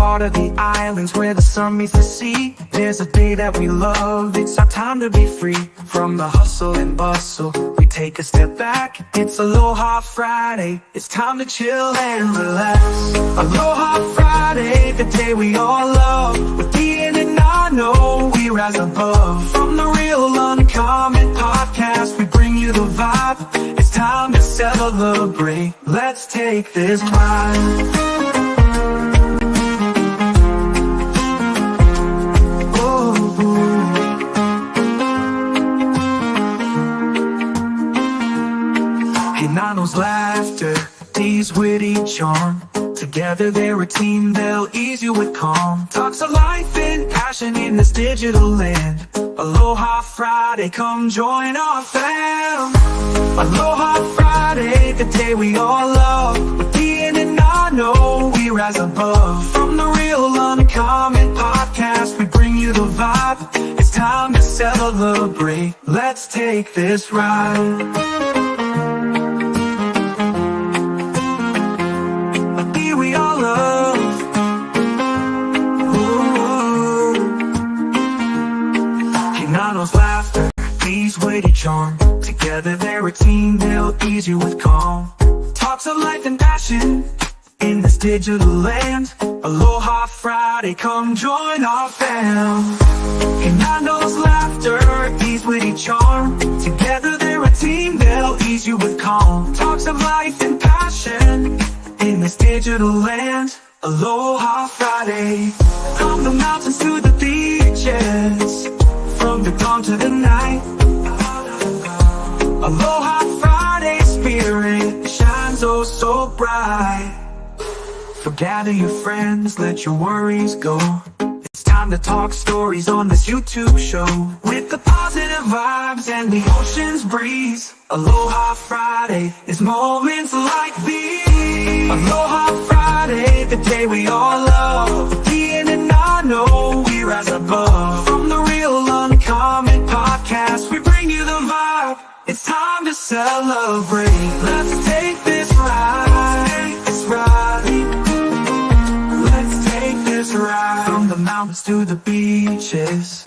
part of the islands where the sun meets the sea. There's a day that we love, it's our time to be free. From the hustle and bustle, we take a step back. It's Aloha Friday, it's time to chill and relax. Aloha Friday, the day we all love. With Ian and Nano, we rise above. From the Real Uncommon Podcast, we bring you the vibe. It's time to celebrate, let's take this ride. Nano's laughter, Dee's witty charm. Together they're a team, they'll ease you with calm. Talks of life and passion in this digital land. Aloha Friday, come join our fam. Aloha Friday, the day we all love. With Ian and Nano, we rise above. From the Real Uncommon Podcast, we bring you the vibe. It's time to celebrate, let's take this ride. Nano's laughter, Dee's witty charm. Together they're a team, they'll ease you with calm. Talks of life and passion in this digital land. Aloha Friday, come join our fam. In Nano's laughter, Dee's witty charm. Together they're a team, they'll ease you with calm. Talks of life and passion in this digital land. Aloha Friday, from the mountains to the beaches, from the dawn to the night. Aloha Friday spirit shines oh so bright. So gather your friends, let your worries go. It's time to talk stories on this YouTube show. With the positive vibes and the ocean's breeze. Aloha Friday is moments like these. Aloha Friday, the day we all love. Ian and Nano, we rise above. From the Real Uncommon Podcast, we bring you the vibe. It's time to celebrate. Let's take this ride. This ride. Let's take this ride. From the mountains to the beaches,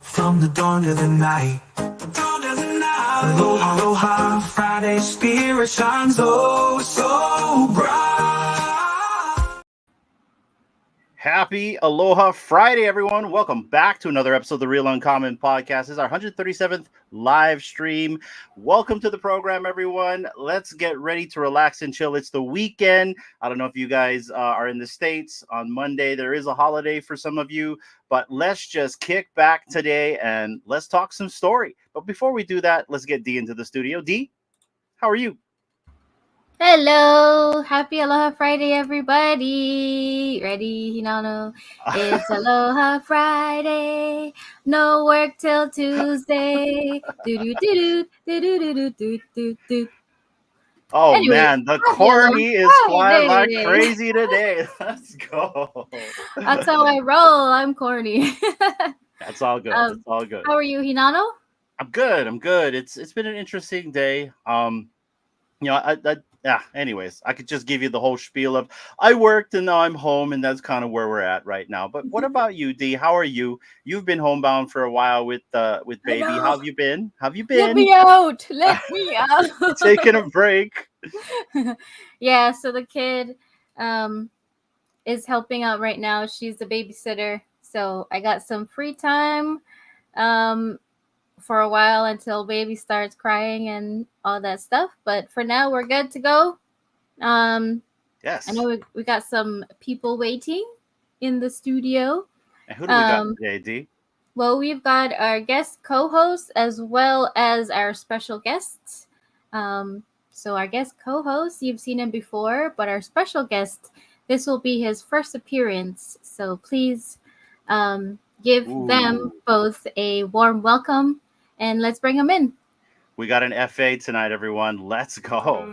from the dawn to the night. Aloha, aloha, Friday spirit shines oh so bright. Happy Aloha Friday, everyone. Welcome back to another episode of the Real Uncommon Podcast. This is our 137th live stream. Welcome to the program, everyone. Let's get ready to relax and chill. It's the weekend. I don't know if you guys are in the States. On Monday, there is a holiday for some of you, but let's just kick back today and let's talk some story. But before we do that, let's get Dee into the studio. Dee, how are you? Hello, happy Aloha Friday, everybody. Ready, Hinano? It's Aloha Friday. No work till Tuesday. Do do do do do do do do do do. Oh Anyway, man, the corny is flying like crazy today. Let's go. That's how I roll. I'm corny. That's all good. It's all good. How are you, Hinano? I'm good. I'm good. It's been an interesting day. Anyways, I could just give you the whole spiel of I worked and now I'm home, and that's kind of where we're at right now. But what about you, Dee? How are you? You've been homebound for a while with baby. How have you been? Let me out. Let me out. Taking a break. Yeah, so the kid is helping out right now. She's the babysitter. So I got some free time for a while until baby starts crying and all that stuff. But for now, we're good to go. Yes. I know we got some people waiting in the studio. And who do we got today, Dee? Well, we've got our guest co-host as well as our special guests. So our guest co-host, you've seen him before, but our special guest, this will be his first appearance. So please give them both a warm welcome. And let's bring them in. We got an FA tonight, everyone. Let's go.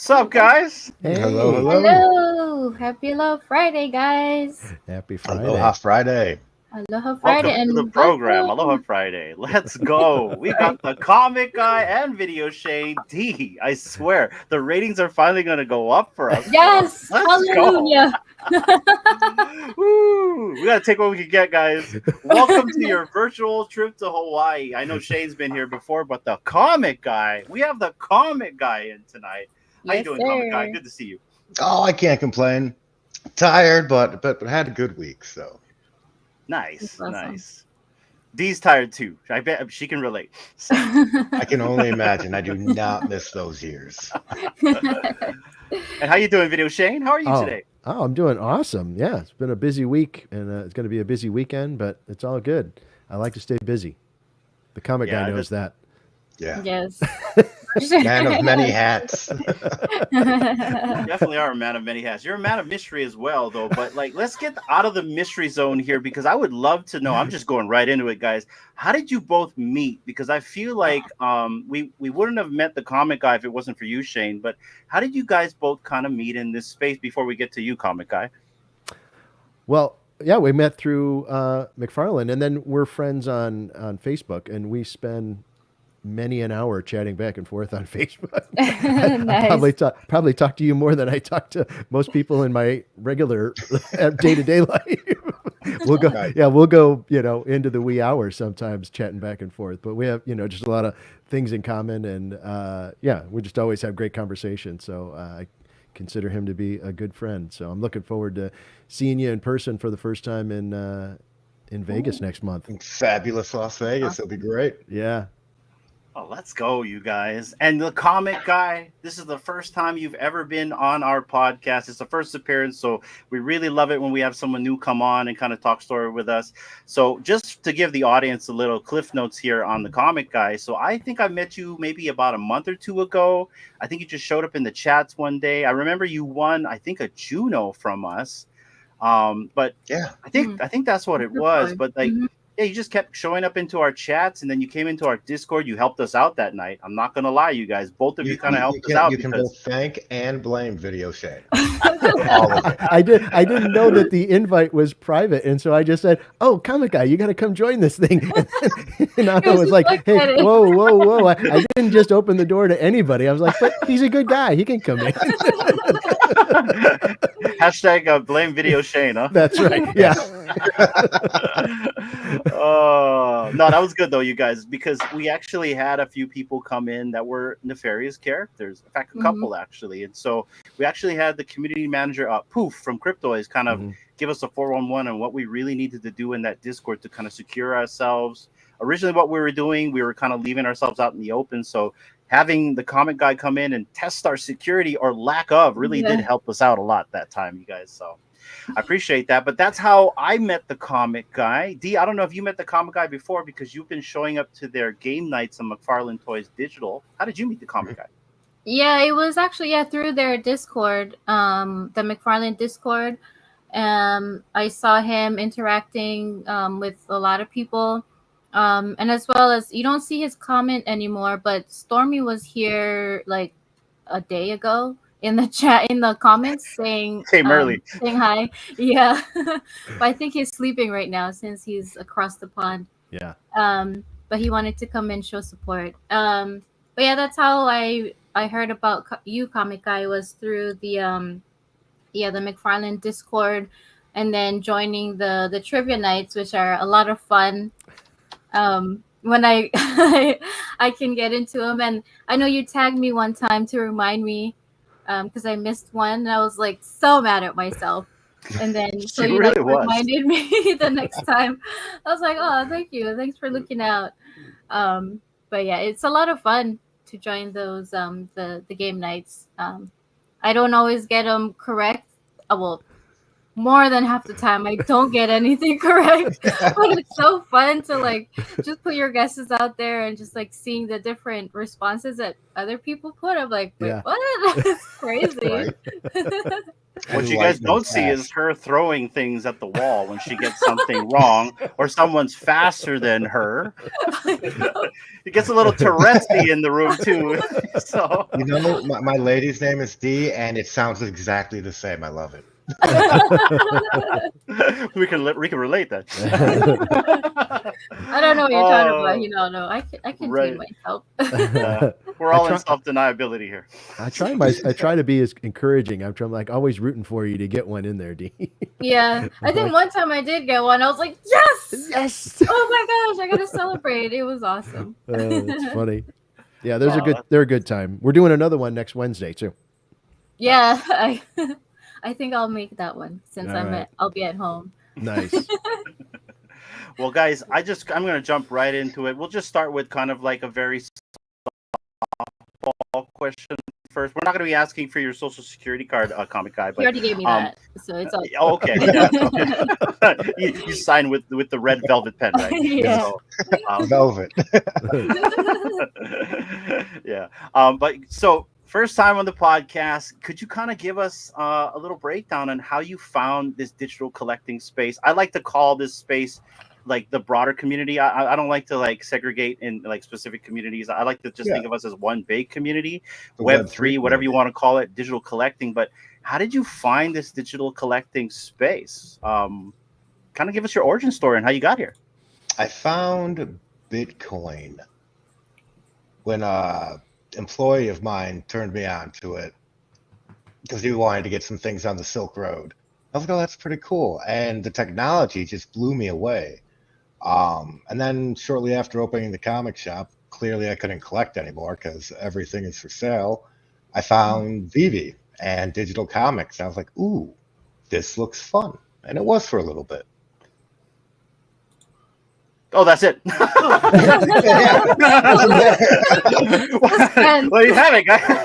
What's up, guys? Hey. Hello, hello. Hello, happy Aloha Friday, guys. Happy Friday. Aloha Friday. Aloha Friday Welcome to the and program, welcome. Aloha Friday. Let's go. We got the comic guy and VideoShane. D, I swear, the ratings are finally going to go up for us. Yes, Let's hallelujah. Woo! We got to take what we can get, guys. Welcome to your virtual trip to Hawaii. I know Shane's been here before, but the comic guy, we have the comic guy in tonight. How you Yes, doing, comic guy? sir. Good to see you. Oh, I can't complain. Tired, but had a good week. So Nice, That's awesome. nice. Dee's tired too. I bet she can relate. So. I can only imagine. I do not miss those years. And how you doing, VideoShane? How are you today? Oh, I'm doing awesome. Yeah, it's been a busy week, and it's going to be a busy weekend, but it's all good. I like to stay busy. The comic guy knows that. Yeah. Yes. Man of many hats. You definitely are a man of many hats. You're a man of mystery as well, though. But like, let's get out of the mystery zone here because I would love to know. I'm just going right into it, guys. How did you both meet? Because I feel like we wouldn't have met the comic guy if it wasn't for you, Shane. But how did you guys both kind of meet in this space before we get to you, comic guy? Well, yeah, we met through McFarlane, and then we're friends on Facebook, and we spend many an hour chatting back and forth on Facebook. Nice. I probably talk to you more than I talk to most people in my regular day-to-day life. We'll go, Right. we'll go, into the wee hours sometimes chatting back and forth. But we have, just a lot of things in common, and we just always have great conversations. So I consider him to be a good friend. So I'm looking forward to seeing you in person for the first time in Vegas next month. Fabulous Las Vegas. It'll be great. Yeah. Oh, let's go, you guys. And the comic guy, this is the first time you've ever been on our podcast. It's the first appearance, so we really love it when we have someone new come on and kind of talk story with us. So just to give the audience a little cliff notes here on the comic guy. So I think I met you maybe about a month or two ago. I think you just showed up in the chats one day. I remember you won, I think, a Juno from us. But Yeah. I think that's what it was. But like, yeah, you just kept showing up into our chats, and then you came into our Discord. You helped us out that night. I'm not gonna lie, you guys. Both of you kind of helped us out. You can because both thank and blame VideoShane. All of it. I didn't know that the invite was private, and so I just said, "Oh, comic guy, you got to come join this thing." And I was like, "Hey, whoa! I didn't just open the door to anybody. I was like, but he's a good guy. He can come in." Hashtag blame VideoShane, huh? That's right. Yeah. Oh no, that was good though, you guys, because we actually had a few people come in that were nefarious characters. In fact, a couple actually, and so we actually had the community manager, Poof from Cryptoids, kind of give us a 411 on what we really needed to do in that Discord to kind of secure ourselves. Originally, what we were doing, we were kind of leaving ourselves out in the open. So having the comic guy come in and test our security or lack of really did help us out a lot that time, you guys. So I appreciate that. But that's how I met the comic guy. Dee, I don't know if you met the comic guy before because you've been showing up to their game nights on McFarlane Toys Digital. How did you meet the comic guy? Yeah, it was actually through their Discord, the McFarlane Discord. I saw him interacting with a lot of people. And as well as, you don't see his comment anymore, but Stormy was here like a day ago in the chat, in the comments, saying Came early. saying hi. Yeah. But I think he's sleeping right now since he's across the pond. Yeah. But he wanted to come and show support. But yeah, that's how I heard about you, comic guy, was through the McFarlane Discord, and then joining the trivia nights, which are a lot of fun. When I I can get into them, and I know you tagged me one time to remind me because I missed one, and I was like so mad at myself. And then so you really reminded me the next time. I was like, oh, thank you, thanks for looking out. But yeah, it's a lot of fun to join those the game nights. I don't always get them correct. Well, more than half the time I don't get anything correct. But it's so fun to like just put your guesses out there and just like seeing the different responses that other people put. I'm like, wait, Yeah. what? It's crazy. Right. What you guys don't see is her throwing things at the wall when she gets something wrong or someone's faster than her. It gets a little Tourette's in the room too. So You know, my lady's name is Dee, and it sounds exactly the same. I love it. we can relate that. I don't know what you're talking about. You know, no, I can Right. tame myself. We're all in self-deniability here. I try to be as encouraging. I'm like always rooting for you to get one in there, D. Yeah, I think one time I did get one. I was like, yes, Yes. oh my gosh, I gotta celebrate. It was awesome. It's funny. Yeah, Wow, they're a good time. We're doing another one next Wednesday too. Yeah, I think I'll make that one since All right. I'll be at home. Nice. Well, guys, I'm going to jump right into it. We'll just start with kind of like a very softball question first. We're not going to be asking for your social security card, comic guy, You but already gave me that, so it's all. okay. Yeah, so, you sign with the red velvet pen, right? Yeah. So, Velvet. yeah. But so first time on the podcast, could you kind of give us a little breakdown on how you found this digital collecting space? I like to call this space like the broader community. I don't like to like segregate in like specific communities. I like to just think of us as one big community, The Web3, whatever you community. want to call it, digital collecting. But how did you find this digital collecting space? Kind of give us your origin story and how you got here. I found Bitcoin when a employee of mine turned me on to it because he wanted to get some things on the Silk Road. I was like, oh, that's pretty cool. And the technology just blew me away. And then shortly after opening the comic shop, clearly I couldn't collect anymore because everything is for sale. I found Vivi and digital comics. I was like, ooh, this looks fun. And it was for a little bit. Oh, that's it. Well, you have it, guys.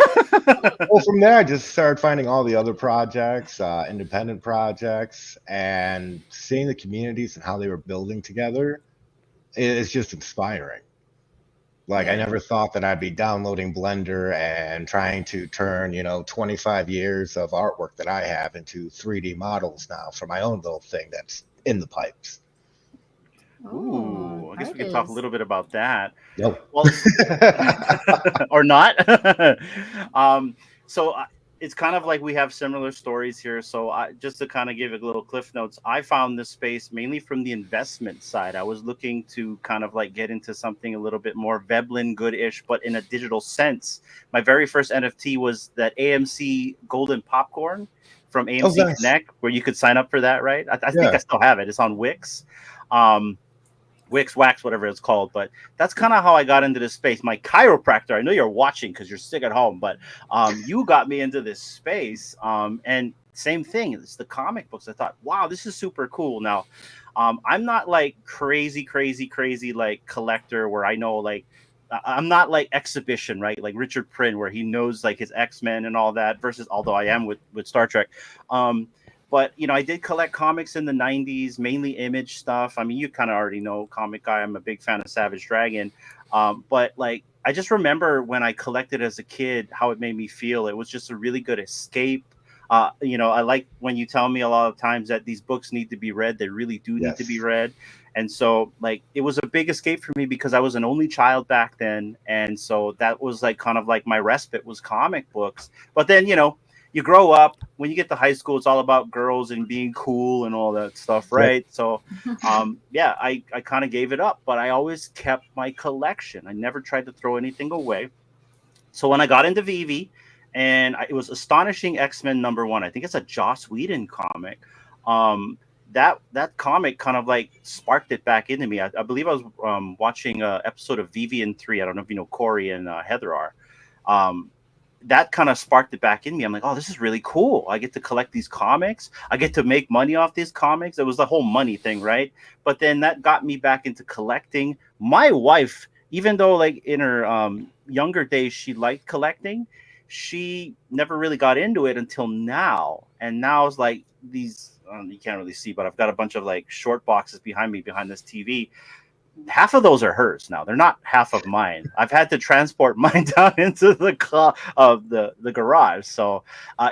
Well, from there, I just started finding all the other projects, independent projects, and seeing the communities and how they were building together. It's just inspiring. Like, I never thought that I'd be downloading Blender and trying to turn, 25 years of artwork that I have into 3D models now for my own little thing that's in the pipes. Ooh, I guess we can talk a little bit about that. Nope. Well, or not. So it's kind of like we have similar stories here. So just to kind of give a little cliff notes, I found this space mainly from the investment side. I was looking to kind of like get into something a little bit more Veblen good-ish, but in a digital sense. My very first NFT was that AMC Golden Popcorn from AMC nice. Connect, where you could sign up for that, right? I think I still have it. It's on Wix. Wix, Wax, whatever it's called. But that's kind of how I got into this space. My chiropractor, I know you're watching because you're sick at home, but you got me into this space. And same thing, it's the comic books. I thought, wow, this is super cool. Now, I'm not like crazy like collector where I know like I'm not like exhibition, right? Like Richard Prynne, where he knows like his X-Men and all that. Versus, although I am with Star Trek. But, I did collect comics in the 90s, mainly Image stuff. I mean, you kind of already know, comic guy. I'm a big fan of Savage Dragon. But, like, I just remember when I collected as a kid, how it made me feel. It was just a really good escape. I like when you tell me a lot of times that these books need to be read. They really do need to be read. And so, like, it was a big escape for me because I was an only child back then. And so that was, like, kind of like my respite was comic books. But then, you grow up, when you get to high school, it's all about girls and being cool and all that stuff, right? So, I kind of gave it up, but I always kept my collection. I never tried to throw anything away. So when I got into Vivi, and it was Astonishing X-Men #1, I think it's a Joss Whedon comic. That comic kind of like sparked it back into me. I believe I was watching an episode of Vivi and 3. I don't know if you know Corey and Heather are. That kind of sparked it back in me. I'm like, oh, this is really cool. I get to collect these comics. I get to make money off these comics. It was the whole money thing, right? But then that got me back into collecting. My wife, even though like in her younger days, she liked collecting, she never really got into it until now. And now it's like these you can't really see, but I've got a bunch of like short boxes behind me behind this TV. Half of those are hers now. They're not half of mine. I've had to transport mine down into the the garage. So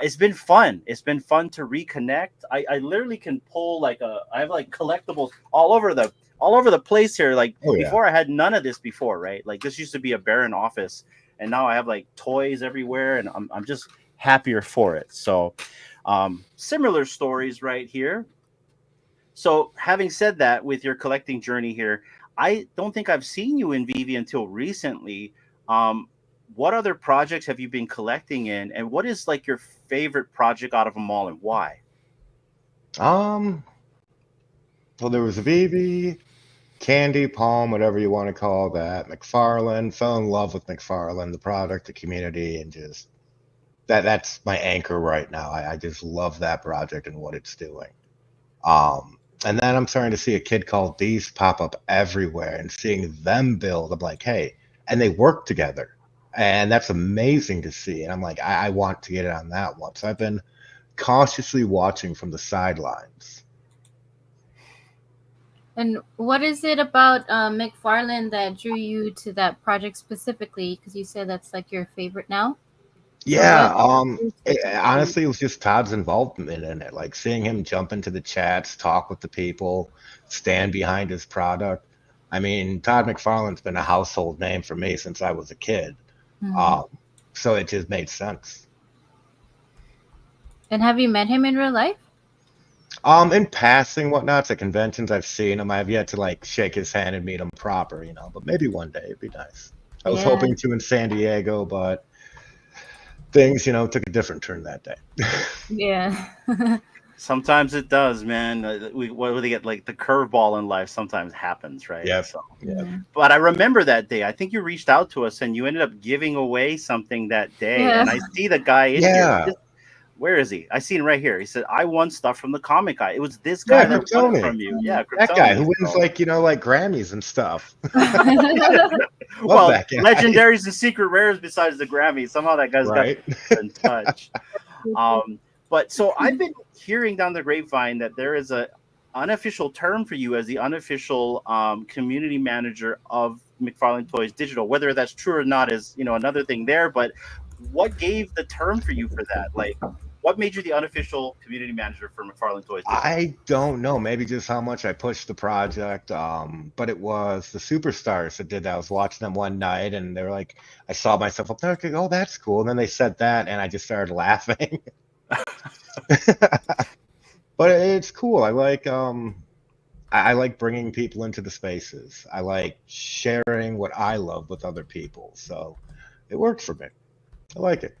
it's been fun. It's been fun to reconnect. I literally can pull I have like collectibles all over the place here. Like before, I had none of this before, right? Like this used to be a barren office, and now I have like toys everywhere, and I'm just happier for it. So similar stories right here. So having said that, with your collecting journey here, I don't think I've seen you in Vivi until recently. What other projects have you been collecting in, and what is like your favorite project out of them all, and why? Well, there was Vivi, Candy, Palm, whatever you want to call that. McFarlane, fell in love with McFarlane, the product, the community, and just that's my anchor right now. I just love that project and what it's doing. And then I'm starting to see a kid called These pop up everywhere, and seeing them build, I'm like, hey, and they work together. And that's amazing to see. And I'm like, I want to get it on that one. So I've been cautiously watching from the sidelines. And what is it about McFarlane that drew you to that project specifically? Because you said that's like your favorite now. Yeah, honestly, it was just Todd's involvement in it. Like seeing him jump into the chats, talk with the people, stand behind his product. I mean, Todd McFarlane's been a household name for me since I was a kid. So it just made sense. And have you met him in real life? In passing, whatnots at conventions, I've seen him. I've yet to like shake his hand and meet him proper, but maybe one day it'd be nice. I was hoping to in San Diego, but things, took a different turn that day. Yeah. Sometimes it does, man. What do they get? Like the curveball in life sometimes happens, right? Yeah. So, Yeah. But I remember that day. I think you reached out to us and you ended up giving away something that day. Yeah. And I see the guy in here. Where is he? I see him right here. He said, I won stuff from the comic guy. It was this guy that won it from you. Yeah, that guy who wins like Grammys and stuff. Well, that guy. legendaries and secret rares besides the Grammys. Somehow that guy's got in touch. But so I've been hearing down the grapevine that there is a unofficial term for you as the unofficial community manager of McFarlane Toys Digital. Whether that's true or not is another thing there. But what gave the term for you for that? Like, what made you the unofficial community manager for McFarlane Toys Digital? I don't know. Maybe just how much I pushed the project. But it was the superstars that did that. I was watching them one night, and they were like, I saw myself up there. Like, oh, that's cool. And then they said that, and I just started laughing. But it's cool. I like bringing people into the spaces. I like sharing what I love with other people. So it worked for me. I like it.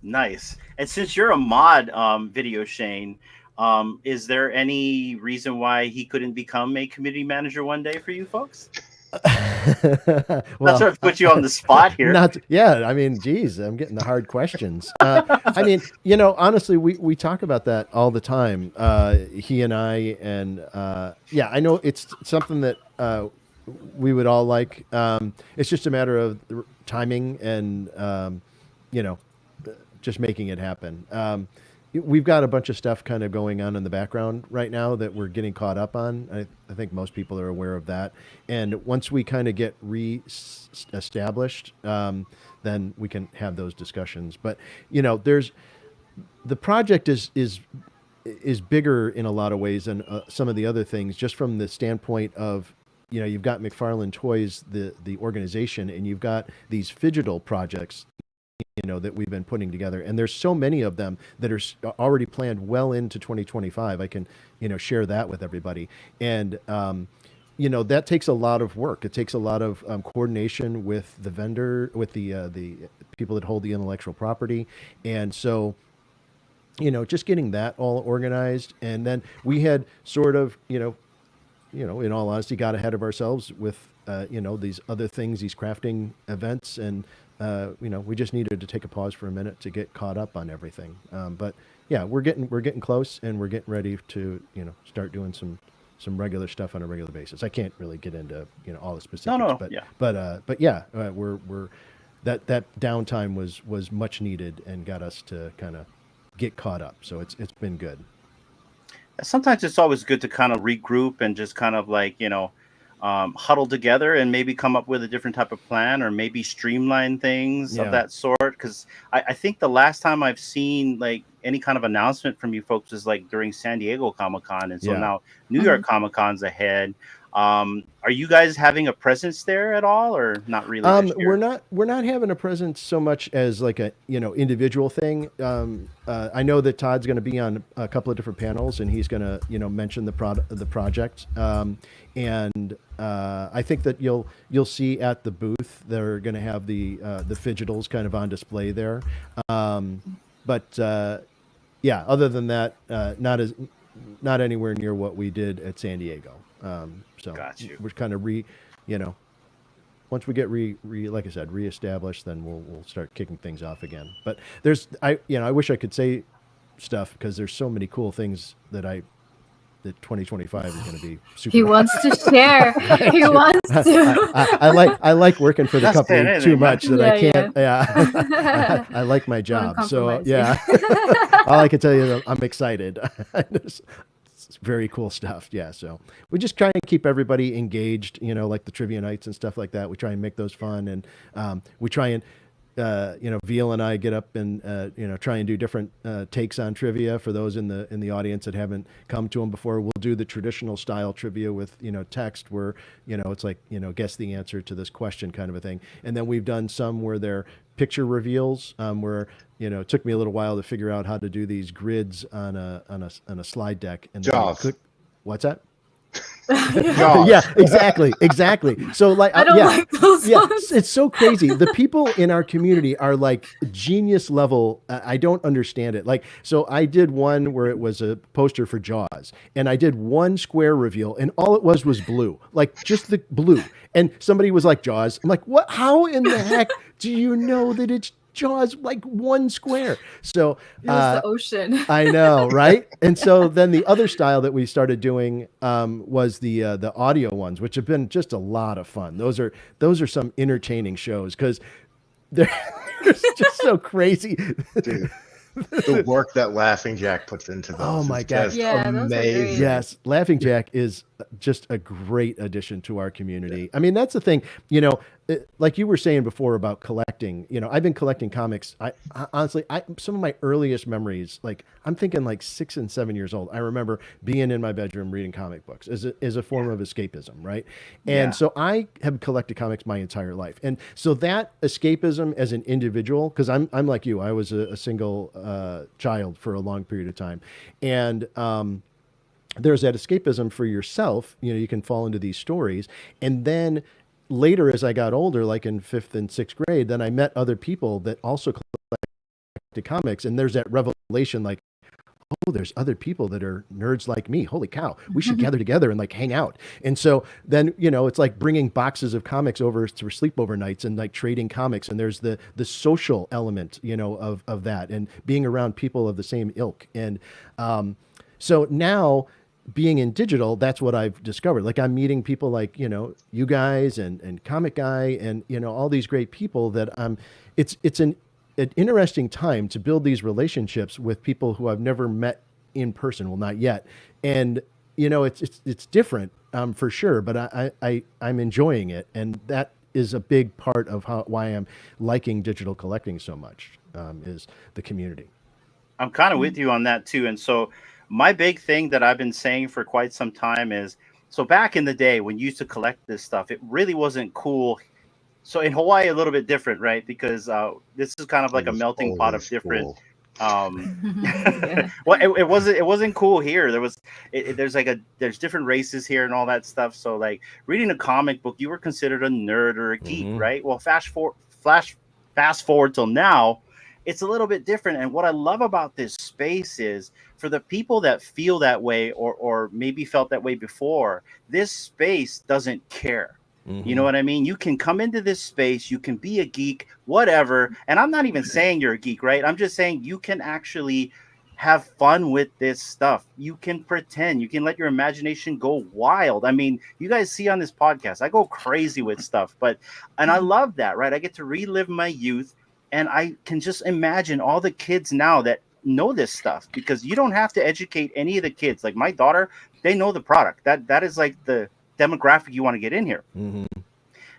Nice. And since you're a mod, VideoShane, is there any reason why he couldn't become a community manager one day for you folks? Well, That's what put you on the spot here. I mean, geez, I'm getting the hard questions. I mean, honestly, we talk about that all the time. He and I, and I know it's something that we would all like. It's just a matter of timing and, just making it happen. We've got a bunch of stuff kind of going on in the background right now that we're getting caught up on. I think most people are aware of that. And once we kind of get re-established, then we can have those discussions. But, the project is bigger in a lot of ways than some of the other things, just from the standpoint of, you've got McFarlane Toys, the organization, and you've got these phygital projects that we've been putting together, and there's so many of them that are already planned well into 2025. I can share that with everybody, and that takes a lot of work. It takes a lot of coordination with the vendor, with the people that hold the intellectual property, and so just getting that all organized. And then we had sort of in all honesty, got ahead of ourselves with these other things, these crafting events, and we just needed to take a pause for a minute to get caught up on everything. But yeah, we're getting close, and we're getting ready to start doing some regular stuff on a regular basis. I can't really get into all the specifics, but yeah, we're that downtime was much needed and got us to kind of get caught up. So it's been good. sometimes it's always good to kind of regroup and just kind of like, huddle together and maybe come up with a different type of plan or maybe streamline things of Yeah. that sort. Because I think the last time I've seen like any kind of announcement from you folks is like during San Diego Comic-Con. And so Yeah. now New York Comic-Con's ahead. Are you guys having a presence there at all or not really this year? We're not having a presence so much as like a individual thing. I know that Todd's going to be on a couple of different panels, and he's going to mention the project. And I think that you'll see at the booth they're going to have the fidgetals kind of on display there. But yeah, other than that, not anywhere near what we did at San Diego. So Got you. we're kind of once we get like I said, reestablished, then we'll start kicking things off again. But I wish I could say stuff because there's so many cool things that 2025 is going to be super. He wants to share. He wants to. I like working for the That's company it, too man. much that I Yeah, can't. Yeah, I like my job. So compromise yeah, all I can tell you is I'm excited. It's very cool stuff. Yeah. So we just try and keep everybody engaged, like the trivia nights and stuff like that. We try and make those fun. And we try and, Veal and I get up and, try and do different takes on trivia for those in the audience that haven't come to them before. We'll do the traditional style trivia with, text where, it's like, guess the answer to this question kind of a thing. And then we've done some where they're picture reveals, where, it took me a little while to figure out how to do these grids on a slide deck. And then you Jaws. click, what's that? Jaws. Yeah, exactly. So like, I don't yeah, like those yeah, ones. it's so crazy. The people in our community are like genius level. I don't understand it. Like, so I did one where it was a poster for Jaws, and I did one square reveal, and all it was blue, like just the blue. And somebody was like, Jaws. I'm like, what? How in the heck do you know that it's Jaws, like one square? So It was the ocean. I know, right? And so then the other style that we started doing was the audio ones, which have been just a lot of fun. Those are some entertaining shows because they're just so crazy. Dude, the work that Laughing Jack puts into those. Oh my is God. just Yeah, those are great. amazing. Yes, Laughing Jack is just a great addition to our community. I mean, that's the thing, like you were saying before about collecting, I've been collecting comics. I honestly, some of my earliest memories, like I'm thinking like 6 and 7 years old. I remember being in my bedroom reading comic books as a form of escapism, right? And Yeah. so I have collected comics my entire life. And so that escapism as an individual, because I'm like you, I was a single child for a long period of time. And there's that escapism for yourself. You can fall into these stories. And then later, as I got older, like in 5th and 6th grade, then I met other people that also collected comics. And there's that revelation like, oh, there's other people that are nerds like me. Holy cow, we should gather together and like hang out. And so then, it's like bringing boxes of comics over for sleepover nights and like trading comics. And there's the social element, of that and being around people of the same ilk. And so now being in digital, that's what I've discovered. Like I'm meeting people like, you guys and Comic Guy and, all these great people that it's an interesting time to build these relationships with people who I've never met in person. Well, not yet. And, it's different for sure, but I'm enjoying it. And that is a big part of why I'm liking digital collecting so much, is the community. I'm kind of with you on that too. And so my big thing that I've been saying for quite some time is, so back in the day when you used to collect this stuff, it really wasn't cool. So in Hawaii, a little bit different, right? Because this is kind of like a melting pot of different. Cool. Yeah. Well, it wasn't cool here. There's different races here and all that stuff. So like reading a comic book, you were considered a nerd or a geek, right? Well, fast forward till now, it's a little bit different. And what I love about this space is for the people that feel that way or maybe felt that way before, this space doesn't care. You know what I mean? You can come into this space, you can be a geek, whatever. And I'm not even saying you're a geek, right? I'm just saying you can actually have fun with this stuff. You can pretend, you can let your imagination go wild. I mean, you guys see on this podcast, I go crazy with stuff, and I love that, right? I get to relive my youth. And I can just imagine all the kids now that know this stuff, because you don't have to educate any of the kids. Like my daughter, they know the product. That is like the demographic you want to get in here. Mm-hmm.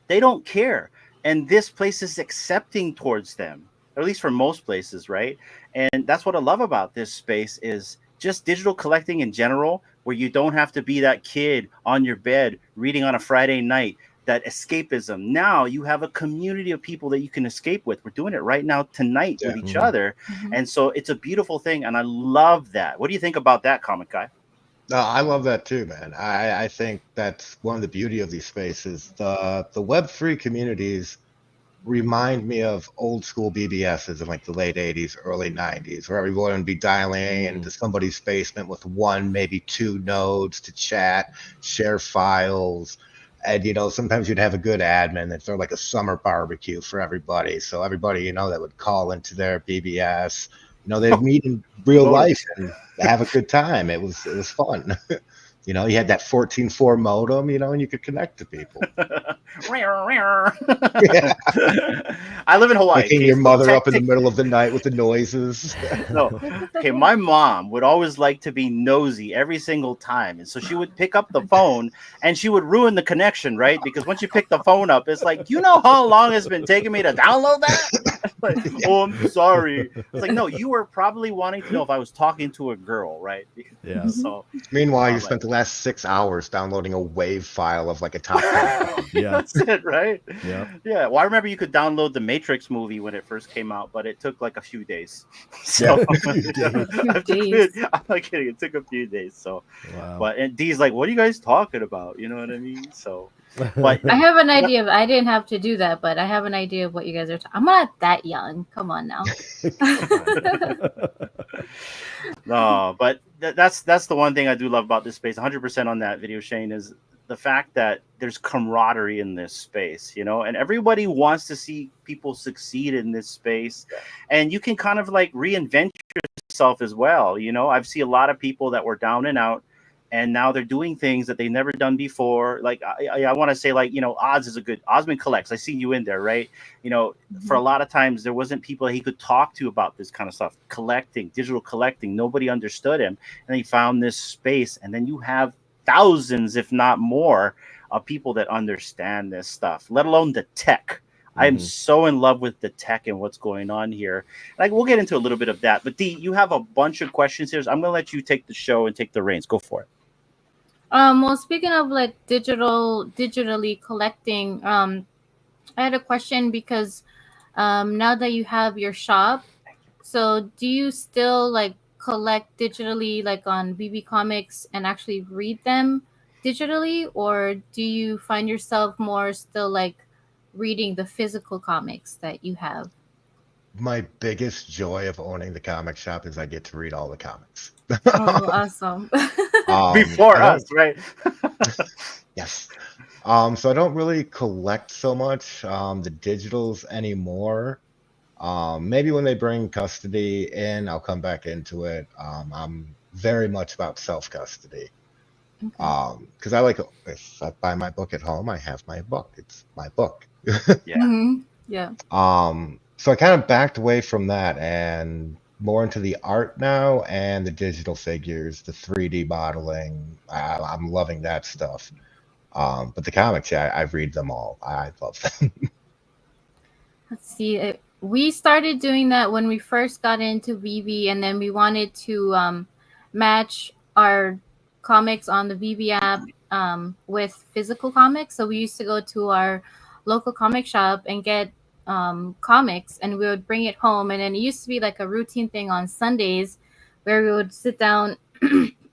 They don't care. And this place is accepting towards them, at least for most places, right? And that's what I love about this space is just digital collecting in general, where you don't have to be that kid on your bed reading on a Friday night, that escapism. Now you have a community of people that you can escape with. We're doing it right now tonight with each other. And so it's a beautiful thing. And I love that. What do you think about that, Comic Guy? No, I love that too, man. I think that's one of the beauty of these spaces. The Web3 communities remind me of old school BBSs in like the late 80s, early 90s, where everyone would be dialing into somebody's basement with one, maybe two nodes to chat, share files. And, you know, sometimes you'd have a good admin that throw like a summer barbecue for everybody. So everybody, you know, that would call into their BBS, you know, they'd meet in real life and have a good time. It was fun. You know, you had that 14.4 modem, you know, and you could connect to people. Yeah. I live in Hawaii. Waking your mother up in the middle of the night with the noises. No. Okay, my mom would always like to be nosy every single time. And so she would pick up the phone and she would ruin the connection, right? Because once you pick the phone up, it's like, do you know how long it's been taking me to download that? Like, oh, I'm sorry. It's like, no, you were probably wanting to know if I was talking to a girl, right? Yeah. So meanwhile, you spent the last 6 hours downloading a WAV file of like a top 10. Yeah. That's it, right? Yeah. Yeah. Well, I remember you could download the Matrix movie when it first came out, but it took like a few days. So I'm not kidding. It took a few days. So, Wow. but and D's like, what are you guys talking about? You know what I mean? So, but I have an idea of, I didn't have to do that, but I have an idea of what you guys are talking. I'm not that young. Come on now. no, but that's the one thing I do love about this space. 100% on that video, Shane, is the fact that there's camaraderie in this space, you know, and everybody wants to see people succeed in this space. And you can kind of like reinvent yourself as well. You know, I've seen a lot of people that were down and out, and now they're doing things that they never done before. Like I want to say, like, you know, Osmond collects. I see you in there, right? You know, for a lot of times there wasn't people that he could talk to about this kind of stuff, collecting, digital collecting. Nobody understood him, and he found this space. And then you have thousands, if not more, of people that understand this stuff, let alone the tech. I'm so in love with the tech and what's going on here. Like, we'll get into a little bit of that. But D, you have a bunch of questions here. So I'm going to let you take the show and take the reins. Go for it. Well, speaking of like digitally collecting, I had a question because now that you have your shop, so do you still like collect digitally, like on BB Comics, and actually read them digitally, or do you find yourself more still like reading the physical comics that you have? My biggest joy of owning the comic shop is I get to read all the comics. Oh, awesome. Before us, right? Yes. So I don't really collect so much the digitals anymore. Maybe when they bring custody in, I'll come back into it. I'm very much about self-custody. Because I like, if I buy my book at home, I have my book. It's my book. Yeah. Yeah. So I kind of backed away from that and more into the art now and the digital figures, the 3D modeling. I'm loving that stuff. But the comics, yeah, I read them all. I love them. Let's see. We started doing that when we first got into VB, and then we wanted to match our comics on the VB app with physical comics. So we used to go to our local comic shop and get comics, and we would bring it home. And then it used to be like a routine thing on Sundays where we would sit down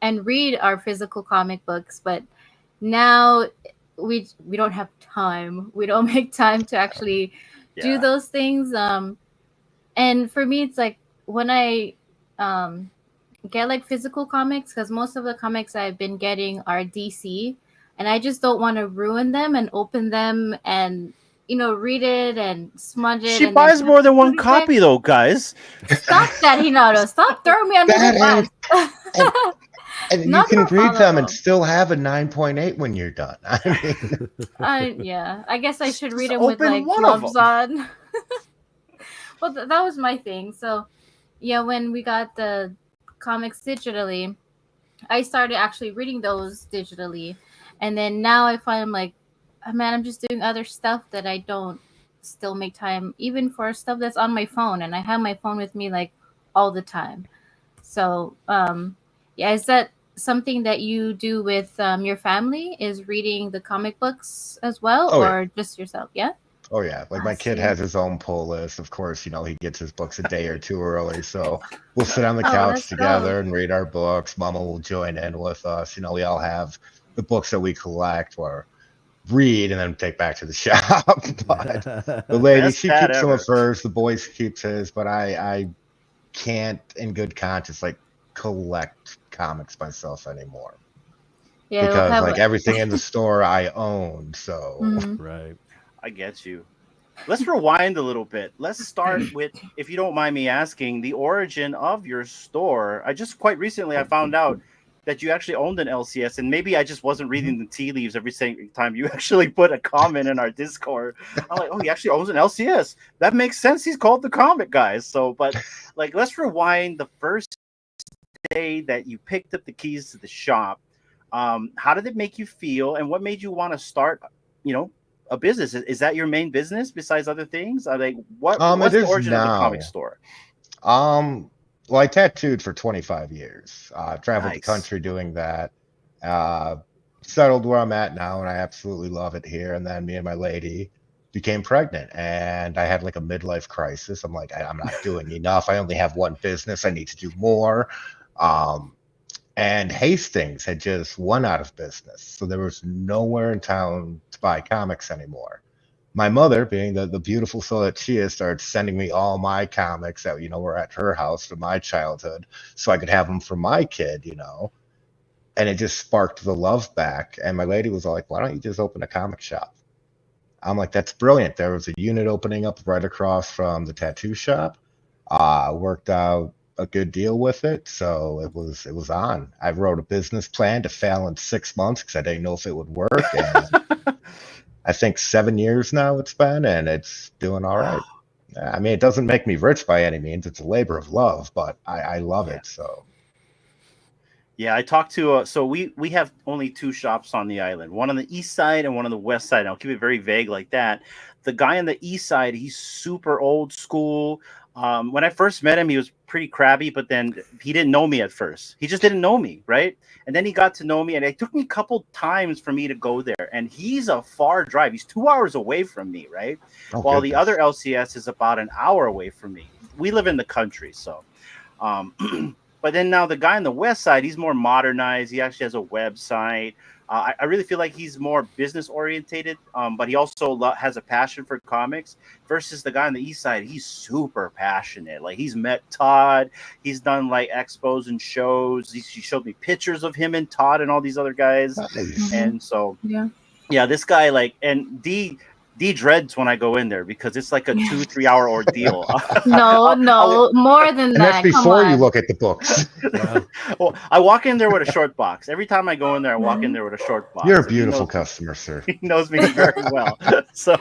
and read our physical comic books. But now we don't have time. We don't make time to actually do those things. And for me, it's like when I get like physical comics, because most of the comics I've been getting are DC, and I just don't want to ruin them and open them and, you know, read it and smudge it. She buys more than one copy, though, guys. Stop that, Hinata. Stop throwing me under the bus. And you can read them and still have a 9.8 when you're done. I mean, yeah, I guess I should read Just it with open like one of gloves on. Well, that was my thing. So, yeah, when we got the comics digitally, I started actually reading those digitally, and then now I find I'm like, oh, man, I'm just doing other stuff that I don't still make time, even for stuff that's on my phone, and I have my phone with me like all the time. So, yeah, is that something that you do with your family? Is reading the comic books as well, Oh yeah. or just yourself? Yeah, Oh yeah, like I my kid see. has his own pull list. Of course, he gets his books a day or two early, so we'll sit on the Oh, couch let's go. together and read our books. Mama will join in with us. We all have the books that we collect or read and then take back to the shop. But the lady, Best she dad keeps some of ever. hers. The boys keeps his, but I can't, in good conscience, like collect comics myself anymore Yeah, we'll because have. like everything in the store I own. So Mhm. Right. I get you. Let's rewind a little bit. Let's start with, if you don't mind me asking, the origin of your store. I just quite recently I found out that you actually owned an LCS, and maybe I just wasn't reading the tea leaves every single time you actually put a comment in our Discord. I'm like, oh, he actually owns an LCS. That makes sense. He's called the Comic Guys. So, but like, let's rewind the first day that you picked up the keys to the shop. How did it make you feel, and what made you want to start? You know, a business. Is that your main business besides other things? Are they it what's the is origin of the comic now. store? Well, I tattooed for 25 years. Traveled the Nice. country doing that. Uh, Settled where I'm at now, and I absolutely love it here. And then me and my lady became pregnant, and I had like a midlife crisis. I'm like, I'm not doing enough. I only have one business. I need to do more. Um, and Hastings had just went out of business, so there was nowhere in town to buy comics anymore. My mother, being the beautiful soul that she is, started sending me all my comics that were at her house from my childhood, so I could have them for my kid. And it just sparked the love back. And my lady was all like, "Why don't you just open a comic shop?" I'm like, "That's brilliant." There was a unit opening up right across from the tattoo shop. Worked out a good deal with it, so it was on. I wrote a business plan to fail in 6 months because I didn't know if it would work, and I think 7 years now it's been, and it's doing all Wow. right. I mean, it doesn't make me rich by any means. It's a labor of love, but I love Yeah. it. So Yeah, I talked to so we have only two shops on the island, one on the east side and one on the west side. I'll keep it very vague like that. The guy on the east side, he's super old school. When I first met him, he was pretty crabby, but then he didn't know me at first. He just didn't know me, right? And then he got to know me, and it took me a couple times for me to go there. And he's a far drive. He's 2 hours away from me, right? oh While the other goodness. LCS is about an hour away from me. We live in the country, so but then now the guy on the west side, he's more modernized. He actually has a website. I really feel like he's more business orientated, but he also has a passion for comics. Versus the guy on the east side, he's super passionate. Like he's met Todd, he's done like expos and shows. He showed me pictures of him and Todd and all these other guys, Nice. Mhm. and so Yeah. yeah, this guy like and D dreads when I go in there because it's like a 2-3 hour ordeal. No, I'll no, more than And that's that. Come before you on. look at the books. Wow. well, I walk in there with a short box. Every time I go in there, I walk in Mhm. there with a short You're a box, and beautiful customer, sir. he knows me very well. So,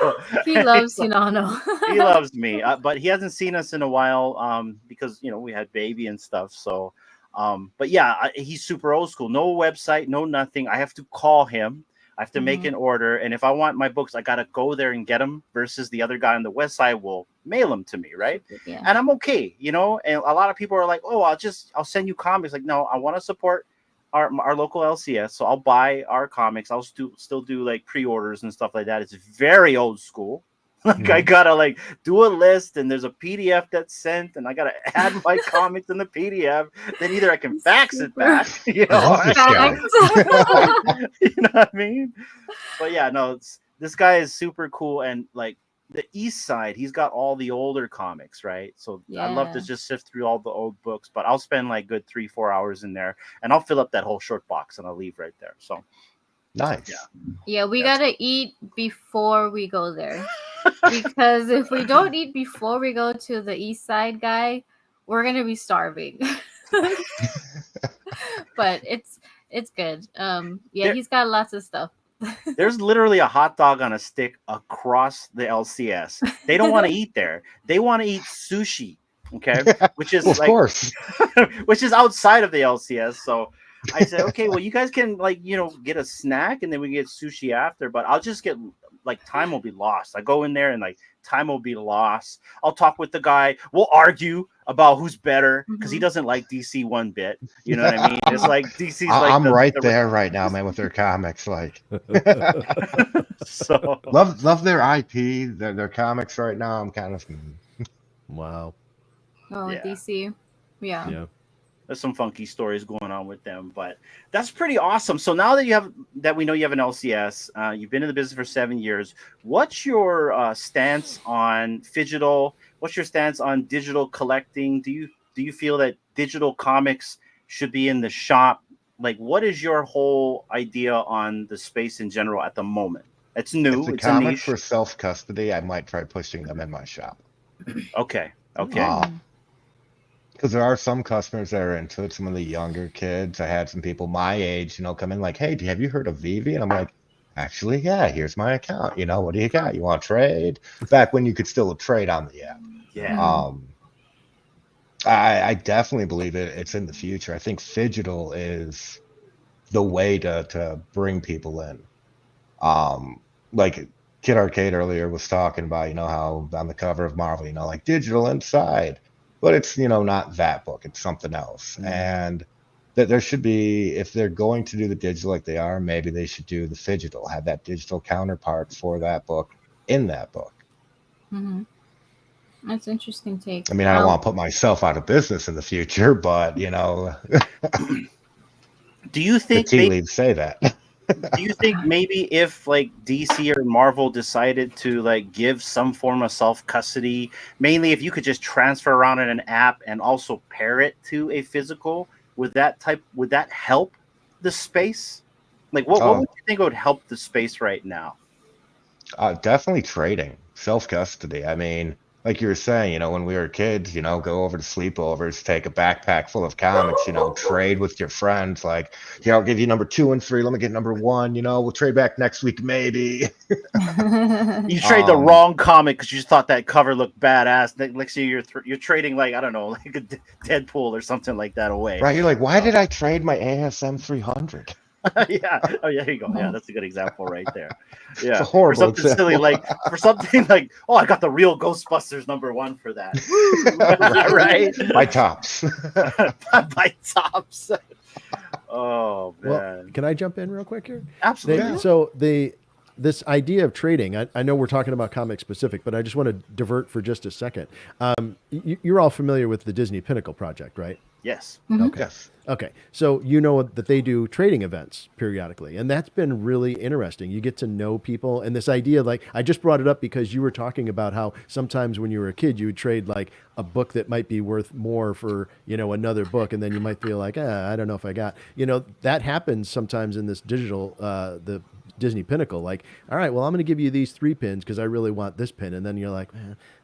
He loves so Hinano. he loves me, but he hasn't seen us in a while because we had baby and stuff. So, but yeah, he's super old school. No website, no nothing. I have to call him. I have to make Mhm. an order, and if I want my books, I gotta go there and get them. Versus the other guy on the west side will mail them to me, right? Yeah. And I'm okay. And a lot of people are like, "Oh, I'll send you comics." Like, no, I want to support our local LCS, so I'll buy our comics. I'll still do like pre-orders and stuff like that. It's very old school. Like I Mhm. gotta like do a list, and there's a PDF that's sent, and I gotta add my comics in the PDF. Then either I can fax it Super back, I love this guy. facts. you know what I mean? But yeah, no, this guy is super cool, and like the east side, he's got all the older comics, right? So I love to Yeah. just sift through all the old books, but I'll spend like good 3-4 hours in there, and I'll fill up that whole short box, and I'll leave right there. So yeah, Nice. Yeah, we that's gotta eat before we go there. Because if we don't eat before we go to the east side guy, we're gonna be starving. But it's good. Yeah, there. he's got lots of stuff. There's literally a hot dog on a stick across the LCS. They don't want to eat there. They want to eat sushi. Okay, which is Well, of like, course. which is outside of the LCS. So I said, okay, well, you guys can like, get a snack and then we get sushi after, but I'll just get like time will be lost. I go in there and like time will be lost. I'll talk with the guy. We'll argue about who's better because he doesn't like DC one bit. You know what I mean? It's like DC's like I'm right there right now, man, with their comics. Like, so love their IP, their comics right now. I'm kind of Wow. Oh, Yeah. DC. Yeah. Yeah. there's some funky stories going on with them, but that's pretty awesome. So now that we know you have an LCS, you've been in the business for 7 years. What's your stance on digital? What's your stance on digital collecting? Do you feel that digital comics should be in the shop? Like, what is your whole idea on the space in general at the moment? It's new. if the It's a comics niche. for self custody, I might try pushing them in my shop. Okay. Because there are some customers that are into it. Some of the younger kids. I had some people my age, come in like, "Hey, have you heard of Vivi?" And I'm like, "Actually, yeah. Here's my account. What do you got? You want to trade?" Back when you could still trade on the app. Yeah. I definitely believe it's in the future. I think Phygital is the way to bring people in. Like Kid Arcade earlier was talking about, how on the cover of Marvel, like digital inside, but it's, not that book, it's something else. And that there should be, if they're going to do the digital like they are, maybe they should do the Phygital, have that digital counterpart for that book in that book. That's an interesting take. I mean, I don't want to put myself out of business in the future, but, Do you the think tea maybe, leaves say that. do you think maybe if like DC or Marvel decided to like give some form of self custody, mainly if you could just transfer around in an app and also pair it to a physical, would that help the space? Like what would you think would help the space right now? Definitely trading, self-custody. I mean, like you were saying, when we were kids, go over to sleepovers, take a backpack full of comics, trade with your friends. Like, I'll give you number 2 and 3. Let me get number 1. We'll trade back next week, maybe. You trade the wrong comic because you just thought that cover looked badass. Next year you're trading like, I don't know, like a Deadpool or something like that away. Right? You're like, why did I trade my ASM 300? Yeah. Oh, yeah. Here you go. Yeah, that's a good example right there. Yeah. It's a horrible for something example. silly, like for something like, oh, I got the real Ghostbusters #1 for that. Right? My tops. By tops. Oh man. Well, can I jump in real quick here? Absolutely. So this idea of trading, I know we're talking about comic specific, but I just want to divert for just a second. You're all familiar with the Disney Pinnacle project, right? Yes. Okay. Yes. Okay. So you know that they do trading events periodically, and that's been really interesting. You get to know people, and this idea, like I just brought it up because you were talking about how sometimes when you were a kid, you would trade like a book that might be worth more for, another book, and then you might feel like, I don't know if I got, that happens sometimes in this digital, the Disney Pinnacle. Like, all right, well, I'm going to give you these 3 pins because I really want this pin, and then you're like,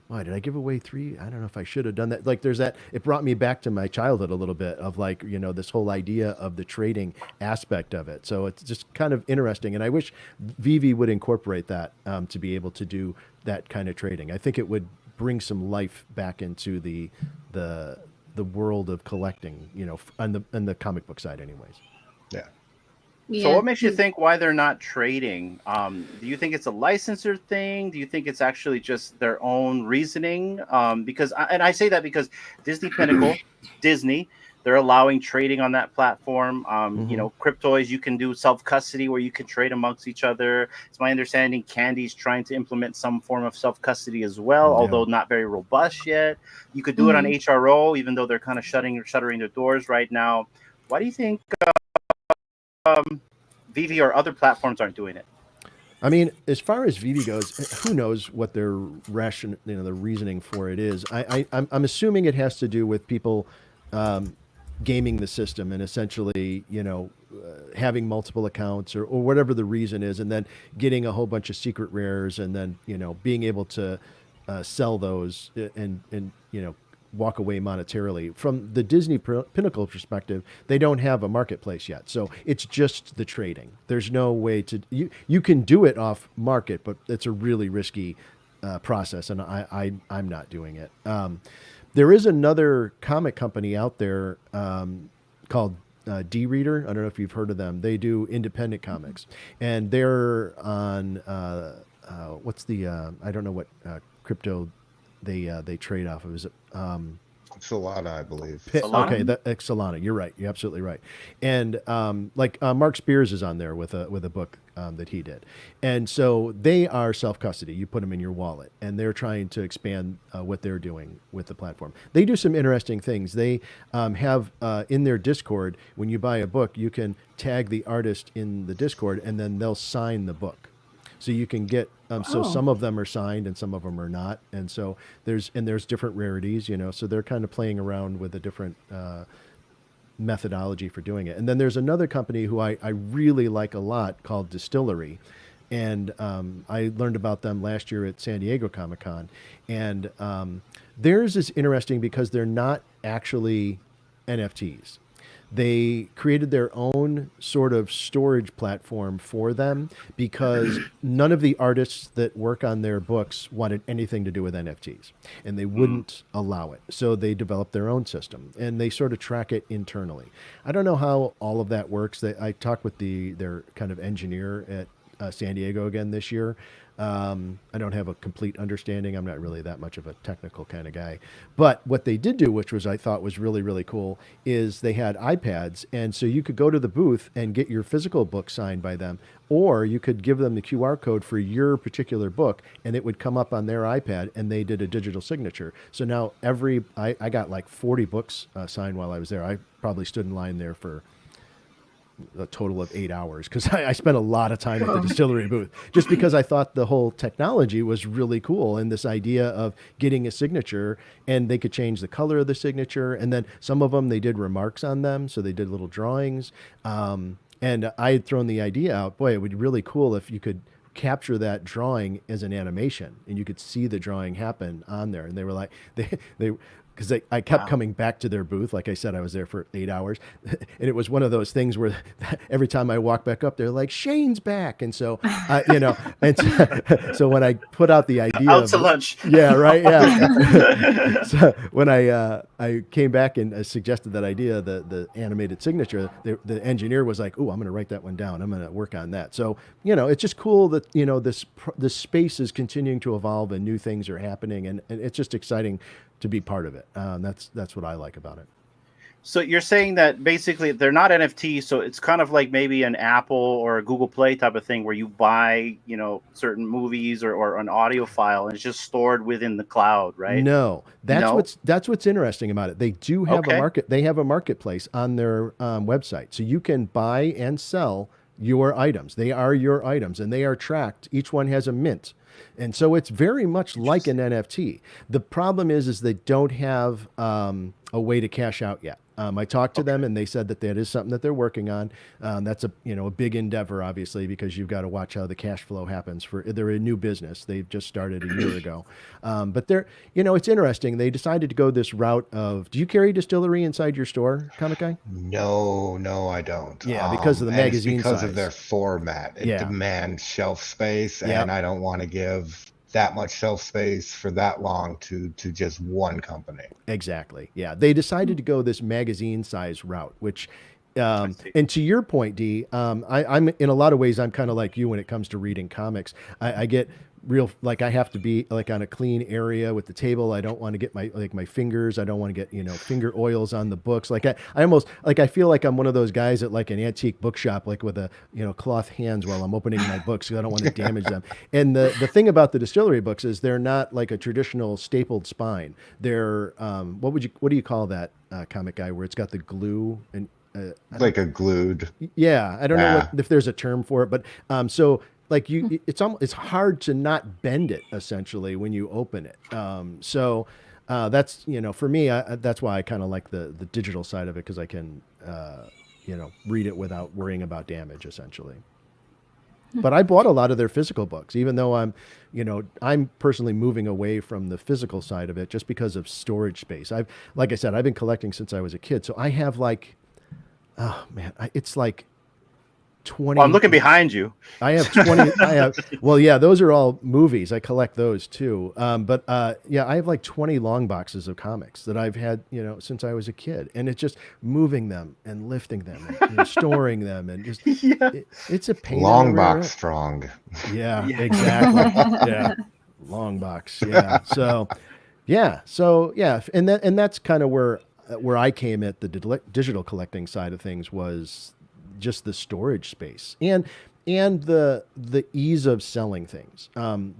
why did I give away 3? I don't know if I should have done that. Like there's that, it brought me back to my childhood a little bit of like, this whole idea of the trading aspect of it. So it's just kind of interesting. And I wish Vivi would incorporate that to be able to do that kind of trading. I think it would bring some life back into the world of collecting, on the comic book side anyways. Yeah. So what makes you think why they're not trading? Do you think it's a licensor thing? Do you think it's actually just their own reasoning? Because I say that because Disney Pinnacle, Disney, they're allowing trading on that platform. Cryptoys, you can do self-custody where you can trade amongst each other. It's my understanding Candy's trying to implement some form of self-custody as well, although not very robust yet. You could do it on HRO, even though they're kind of shuttering their doors right now. Why do you think Vivi or other platforms aren't doing it? I mean, as far as Vivi goes, who knows what their the reasoning for it is. I'm assuming it has to do with people gaming the system and essentially, having multiple accounts or whatever the reason is, and then getting a whole bunch of secret rares, and then being able to sell those and walk away monetarily. From the Disney Pinnacle perspective, they don't have a marketplace yet, so it's just the trading. There's no way to you can do it off market, but it's a really risky process, and I'm not doing it. There is another comic company out there called D-Reader. I don't know if you've heard of them. They do independent comics, and they're on what's the I don't know what crypto they trade off of. Is it Solana, I believe. Solana? Okay, Solana. You're right. You're absolutely right. And Mark Spears is on there with a book that he did, and so they are self custody. You put them in your wallet, and they're trying to expand what they're doing with the platform. They do some interesting things. They have in their Discord, when you buy a book, you can tag the artist in the Discord, and then they'll sign the book. So you can get so some of them are signed and some of them are not, and so there's different rarities, so they're kind of playing around with a different methodology for doing it. And then there's another company who I really like a lot called Distillery, and I learned about them last year at San Diego Comic-Con, and theirs is interesting because they're not actually NFTs. They created their own sort of storage platform for them because none of the artists that work on their books wanted anything to do with NFTs, and they wouldn't allow it. So they developed their own system, and they sort of track it internally. I don't know how all of that works. I talked with their kind of engineer at San Diego again this year. I don't have a complete understanding. I'm not really that much of a technical kind of guy. But what they did do, which I thought was really, really cool, is they had iPads. And so you could go to the booth and get your physical book signed by them, or you could give them the QR code for your particular book, and it would come up on their iPad, and they did a digital signature. So now I got like 40 books signed while I was there. I probably stood in line there for a total of 8 hours because I spent a lot of time at the Distillery booth just because I thought the whole technology was really cool, and this idea of getting a signature, and they could change the color of the signature, and then some of them they did remarks on them, so they did little drawings, and I had thrown the idea out, boy, it would be really cool if you could capture that drawing as an animation and you could see the drawing happen on there. And they were like, they because I kept coming back to their booth. Like I said, I was there for 8 hours. And it was one of those things where every time I walk back up, they're like, Shane's back. And so, and so when I put out the idea out to lunch. Yeah, right. Yeah. So when I came back and suggested that idea, the animated signature, the engineer was like, oh, I'm going to write that one down. I'm going to work on that. So, it's just cool that, this space is continuing to evolve and new things are happening. And it's just exciting to be part of it. That's what I like about it. So you're saying that basically they're not NFTs, so it's kind of like maybe an Apple or a Google Play type of thing where you buy, certain movies or an audio file and it's just stored within the cloud, right? No, that's what's interesting about it. They do have a market. They have a marketplace on their website, so you can buy and sell your items. They are your items, and they are tracked. Each one has a mint. And so it's very much like an NFT. The problem is they don't have a way to cash out yet. I talked to them, and they said that is something that they're working on. That's a big endeavor, obviously, because you've got to watch how the cash flow happens. They're a new business. They've just started a year ago. But it's interesting. They decided to go this route of, do you carry Distillery inside your store, Comic Guy? No, I don't. Yeah, because of the magazine because size. Of their format. It demands shelf space, and I don't want to give that much shelf space for that long to just one company. Exactly. Yeah. They decided to go this magazine size route, which, and to your point, D, I'm in a lot of ways, I'm kind of like you when it comes to reading comics. I get real, like I have to be like on a clean area with the table. I don't want to get my fingers. I don't want to get, finger oils on the books. Like I almost, like, I feel like I'm one of those guys at like an antique bookshop, like with a, cloth hands while I'm opening my books because I don't want to damage them. And the thing about the Distillery books is they're not like a traditional stapled spine. They're, what do you call that, Comic Guy, where it's got the glue and, like a glued. Yeah. I don't know if there's a term for it, but, so like it's hard to not bend it essentially when you open it. So that's, for me, that's why I kind of like the digital side of it, because I can, read it without worrying about damage essentially. But I bought a lot of their physical books, even though I'm personally moving away from the physical side of it just because of storage space. Like I said, I've been collecting since I was a kid. So I have like, oh man, it's like 20. Oh, I'm looking behind you. I have 20. Well, yeah, those are all movies. I collect those too. But yeah, I have like 20 long boxes of comics that I've had, since I was a kid. And it's just moving them and lifting them and storing them. And just, it's a pain. Long box strong. Yeah, exactly. Yeah. Long box. Yeah. So, yeah. And that's kind of where I came at the digital collecting side of things, was just the storage space and the ease of selling things.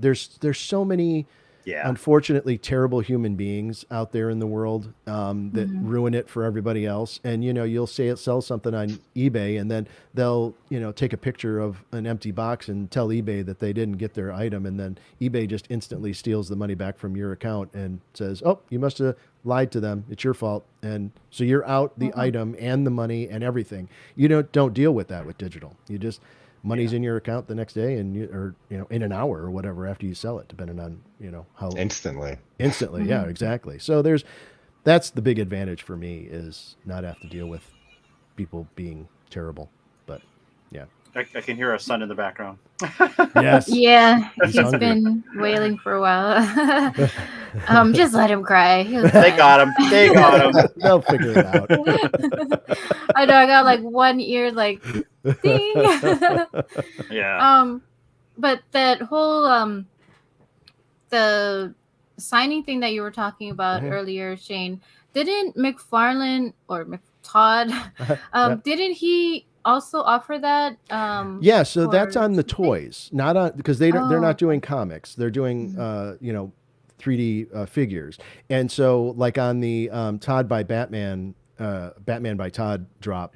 There's so many, unfortunately, terrible human beings out there in the world that ruin it for everybody else. And you'll sell something on eBay, and then they'll take a picture of an empty box and tell eBay that they didn't get their item, and then eBay just instantly steals the money back from your account and says, "Oh, you must have lied to them. It's your fault." And so you're out the item and the money and everything. You don't deal with that with digital. You just money's in your account the next day, and in an hour or whatever after you sell it, depending on how instantly. Yeah, exactly. So that's the big advantage for me, is not have to deal with people being terrible. But yeah, I can hear our son in the background. Yes. Yeah, he's hungry. been wailing for a while. Just let him cry. They got him. They'll figure it out. I know. I got like one ear, like ding. Yeah. But that whole the signing thing that you were talking about earlier, Shane, didn't McFarlane or Todd, didn't he also offer that? Yeah, so that's on the toys, not on, because they're not doing comics. They're doing 3D figures. And so like on the Todd by Batman by Todd drop,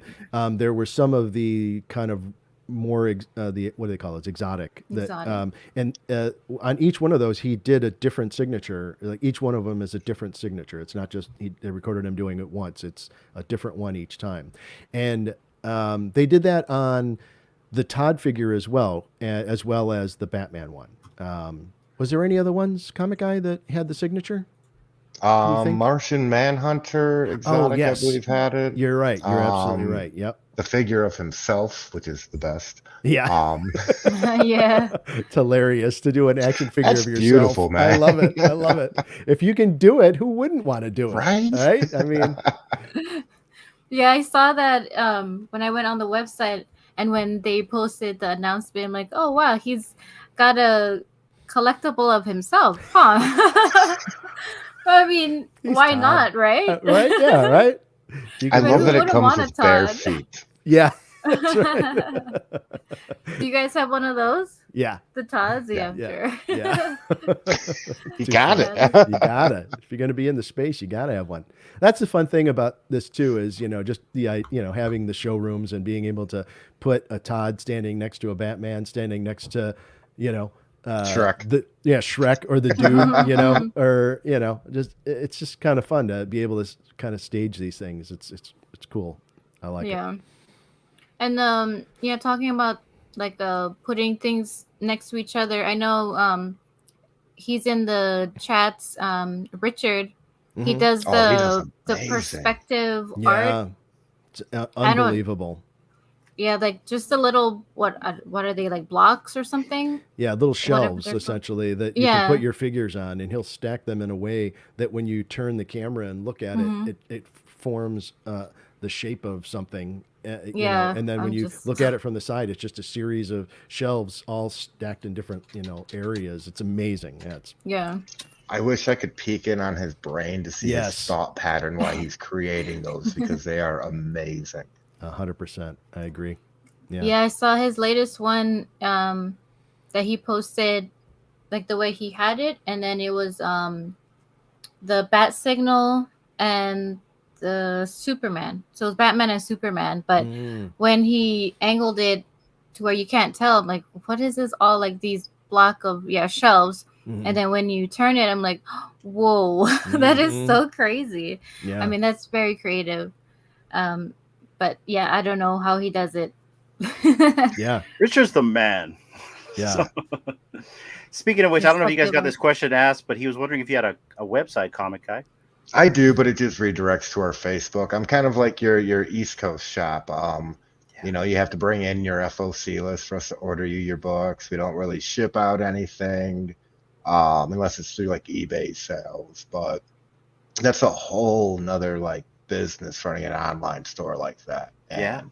there were some of the kind of more what do they call it? Exotic. And on each one of those, he did a different signature. Like each one of them is a different signature. It's not just they recorded him doing it once. It's a different one each time. And they did that on the Todd figure as well as the Batman one. Was there any other ones, Comic Guy, that had the signature? Martian Manhunter exotic, yes. I believe, had it. You're right. You're absolutely right. Yep. The figure of himself, which is the best. Yeah. Yeah. It's hilarious to do an action figure That's of yourself. beautiful, man. I love it. I love it. If you can do it, who wouldn't want to do it? Right? Right? I mean, yeah, I saw that when I went on the website, and when they posted the announcement, I'm like, oh wow, he's got a collectible of himself, huh? I mean, why Todd. not, right? Right? Yeah, right? I love who that it wouldn't comes want with a bare Todd? feet. Yeah. That's right. Do you guys have one of those? Yeah. The Todds? Yeah, I'm Yeah. sure. Yeah. You got it. You gotta. If you're gonna be in the space, you gotta have one. That's the fun thing about this too, is just the having the showrooms and being able to put a Todd standing next to a Batman, standing next to Shrek. Shrek, or the dude, or it's just kind of fun to be able to kind of stage these things. It's cool. I like it. Yeah. And talking about like putting things next to each other. I know he's in the chats. Richard, he does the perspective art. It's unbelievable. Yeah, like just a little what are they, like blocks or something? Yeah, little shelves essentially that you can put your figures on, and he'll stack them in a way that when you turn the camera and look at it forms the shape of something. And then when you look at it from the side, it's just a series of shelves all stacked in different areas. It's amazing. Yeah. I wish I could peek in on his brain to see his thought pattern while he's creating those, because they are amazing. 100%. I agree. Yeah, I saw his latest one that he posted, like the way he had it, and then it was the bat signal and the Superman. So it's Batman and Superman, but when he angled it to where you can't tell, I'm like, what is this? All like these block of shelves. And then when you turn it, I'm like, whoa, that is so crazy. Yeah. I mean, that's very creative. But yeah, I don't know how he does it. Yeah. Richard's the man. Yeah. So, speaking of which, I don't know if you guys got this question asked, but he was wondering if you had a website, Comic Guy. I do, but it just redirects to our Facebook. I'm kind of like your East Coast shop. You know, you have to bring in your FOC list for us to order you your books. We don't really ship out anything unless it's through like eBay sales. But that's a whole nother like business running an online store like that. Yeah. And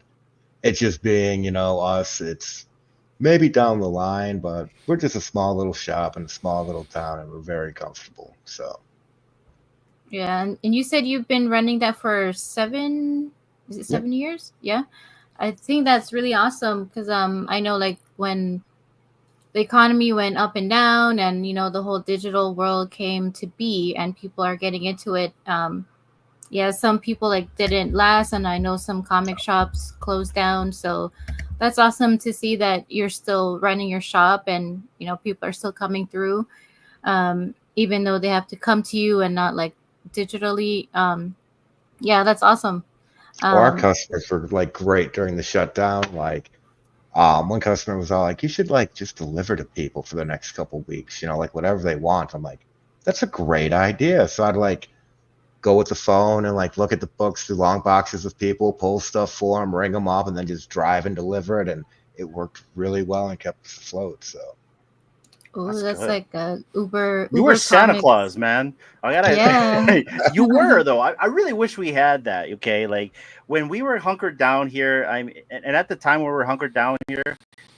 it's just being, you know, us, it's maybe down the line, but we're just a small little shop in a small little town and we're very comfortable. So Yeah, and you said you've been running that for 7 years? Yeah. I think that's really awesome because I know like when the economy went up and down and the whole digital world came to be and people are getting into it. Yeah, some people like didn't last, and I know some comic shops closed down. So that's awesome to see that you're still running your shop and people are still coming through, even though they have to come to you and not like digitally. Yeah, that's awesome. our customers were like great during the shutdown. Like one customer was all like, you should like just deliver to people for the next couple weeks, you know, like whatever they want. I'm like, that's a great idea. So I'd like go with the phone and like look at the books through long boxes of people, pull stuff for them, ring them up, and then just drive and deliver it. And it worked really well and kept us afloat. So Oh, that's good. like a Uber. You were Uber Santa Comics. Claus, man. I gotta. Yeah. You were though. I really wish we had that. Okay, like when we were hunkered down here. And at the time when we were hunkered down here,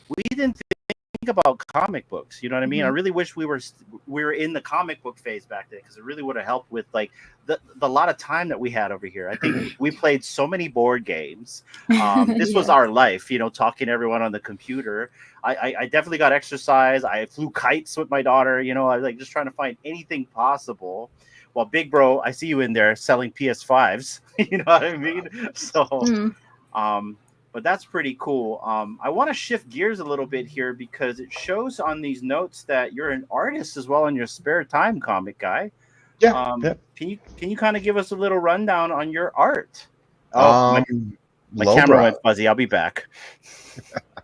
we didn't think about comic books. You know what I mean? I really wish we were in the comic book phase back then because it really would have helped with like the lot of time that we had over here. I think we played so many board games. This was our life, talking to everyone on the computer. I definitely got exercise. I flew kites with my daughter. I was like just trying to find anything possible. Well, big bro, I see you in there selling PS5s. You know what I mean? So, but that's pretty cool. I want to shift gears a little bit here because it shows on these notes that you're an artist as well in your spare time, comic guy. yeah. Can you kind of give us a little rundown on your art? Oh, my camera went fuzzy. I'll be back.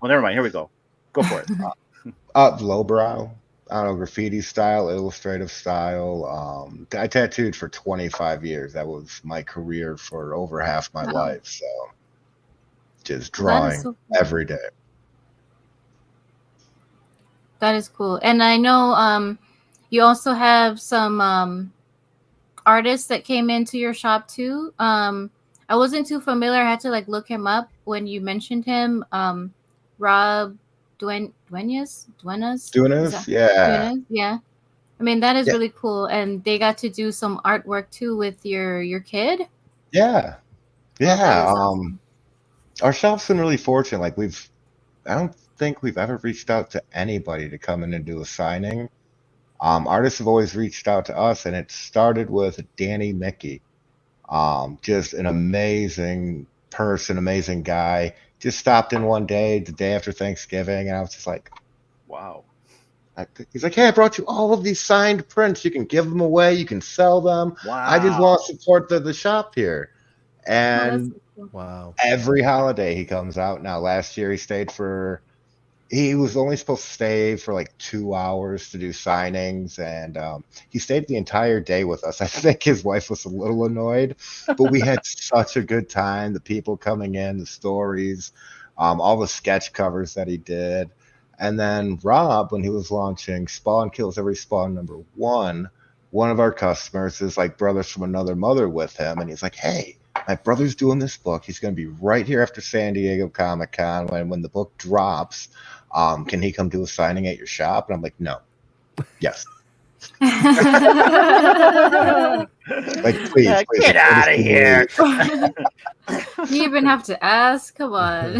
Well, never mind. Here we go. Go for it. Lowbrow. I don't know, graffiti style, illustrative style. I tattooed for 25 years. That was my career for over half my life. So just drawing every day. That is cool. And I know you also have some artists that came into your shop too. I wasn't too familiar. I had to like look him up when you mentioned him. Rob Duenas? Yeah. Duenas? Yeah. I mean, that is really cool. And they got to do some artwork too with your kid. Yeah. Yeah. Awesome. Our shop's been really fortunate. Like I don't think we've ever reached out to anybody to come in and do a signing. Artists have always reached out to us, and it started with Danny Mickey. Just an amazing person, amazing guy. Just stopped in one day, the day after Thanksgiving, and I was just like, wow. He's like, hey, I brought you all of these signed prints. You can give them away. You can sell them. Wow. I just want to support the shop here. And wow, every holiday he comes out. Now, last year he was only supposed to stay for like 2 hours to do signings, and he stayed the entire day with us. I think his wife was a little annoyed, but we had such a good time. The people coming in, the stories, all the sketch covers that he did. And then Rob, when he was launching Spawn Kills Every Spawn #1, one of our customers is like brothers from another mother with him, and he's like, hey, my brother's doing this book. He's going to be right here after San Diego Comic-Con when the book drops. Can he come do a signing at your shop? And I'm like, no. Yes. Like, please, get out of here. You even have to ask. Come on.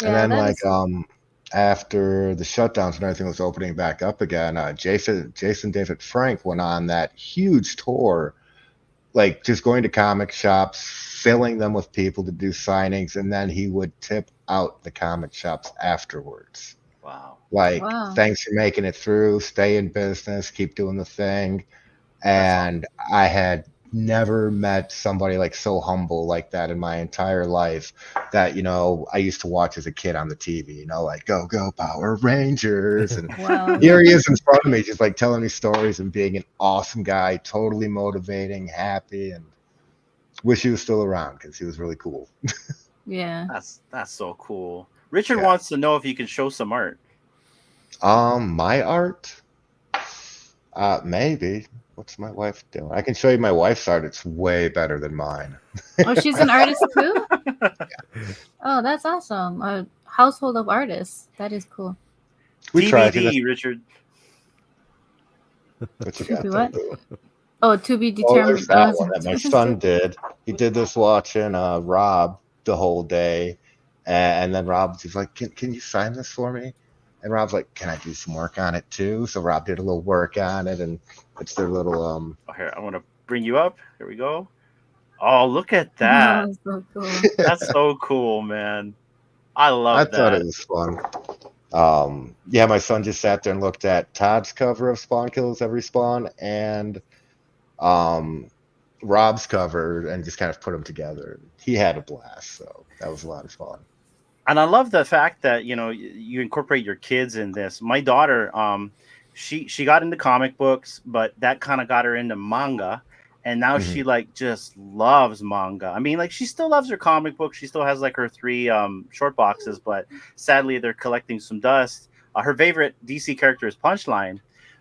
And then after the shutdowns and everything was opening back up again, Jason David Frank went on that huge tour, like just going to comic shops, filling them with people to do signings, and then he would tip out the comic shops afterwards. Wow. Thanks for making it through, stay in business, keep doing the thing. And I had never met somebody like so humble like that in my entire life that, I used to watch as a kid on the TV, like go Power Rangers. And here he is in front of me, just like telling me stories and being an awesome guy, totally motivating, happy, and wish he was still around because he was really cool. Yeah. That's so cool. Richard Yeah. wants to know if you can show some art. My art? Maybe. What's my wife doing? I can show you my wife's art. It's way better than mine. Oh, she's an artist too? Oh, that's awesome. A household of artists. That is cool. We try to. TBD, Richard. What you To got be there, what? boo? Oh, to be Oh, there's determined. that one that my son did. He did this watching Rob the whole day, and then Rob's like, "Can you sign this for me?" And Rob's like, "Can I do some work on it too?" So Rob did a little work on it, and it's their little Oh, here, I want to bring you up. Here we go. Oh, look at that. Oh, so cool. That's so cool, man. I I love thought it that. was fun. Yeah, my son just sat there and looked at Todd's cover of Spawn Kills Every Spawn and um, Rob's cover and just kind of put them together. He had a blast, so that was a lot of fun. And I love the fact that you incorporate your kids in this. My daughter, she got into comic books, but that kind of got her into manga, and now Mhm. she like just loves manga. I mean, like she still loves her comic book. She still has like her 3 short boxes, but sadly they're collecting some dust. Her favorite DC character is Punchline,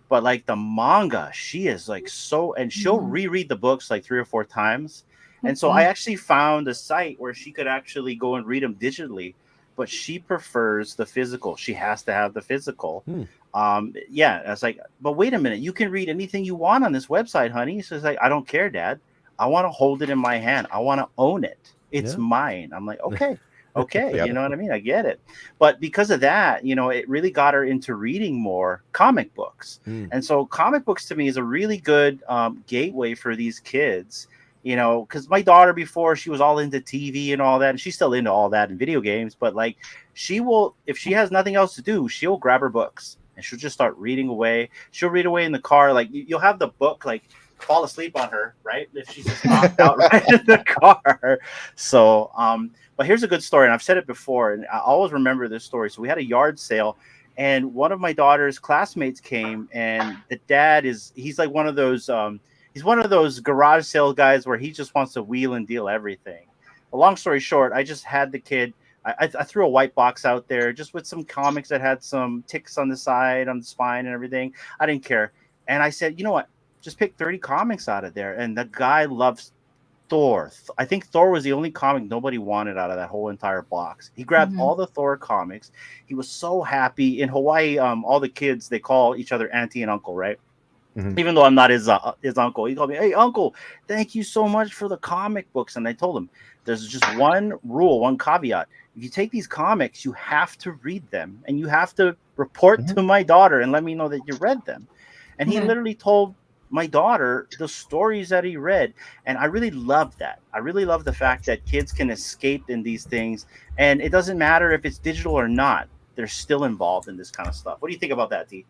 but like the manga, she is like so, and she'll Mhm. reread the books like 3 or 4 times. And so I Okay. actually found a site where she could actually go and read them digitally, but she prefers the physical. She has to have the physical. Hmm. Yeah, I was like, but wait a minute, you can read anything you want on this website, honey. So it's like, I don't care, Dad. I want to hold it in my hand. I want to own it. It's Yeah. mine. I'm like, okay, okay, Yep. you know what I mean? I get it. But because of that, it really got her into reading more comic books. Hmm. And so comic books to me is a really good gateway for these kids. Because my daughter before she was all into TV and all that, and she's still into all that in video games. But like, she will, if she has nothing else to do, she'll grab her books and she'll just start reading away. She'll read away in the car. Like you'll have the book like fall asleep on her, right? If she's just knocked out right in the car. So, but here's a good story, and I've said it before, and I always remember this story. So we had a yard sale, and one of my daughter's classmates came, and the dad he's like one of those he's one of those garage sale guys where he just wants to wheel and deal everything. A long story short, I just had the kid. I threw a white box out there just with some comics that had some ticks on the side, on the spine, and everything. I didn't care, and I said, you know what? Just pick 30 comics out of there. And the guy loves Thor. I think Thor was the only comic nobody wanted out of that whole entire box. He grabbed Mhm. all the Thor comics. He was so happy. In Hawaii, all the kids, they call each other auntie and uncle, right? Mhm. Even though I'm not his uncle. He called me, "Hey, uncle, thank you so much for the comic books." And I told him, there's just one rule, one caveat. If you take these comics, you have to read them, and you have to report Mhm. to my daughter and let me know that you read them. And he Okay. literally told my daughter the stories that he read, and I really love that. I really love the fact that kids can escape in these things, and it doesn't matter if it's digital or not. They're still involved in this kind of stuff. What do you think about that, D?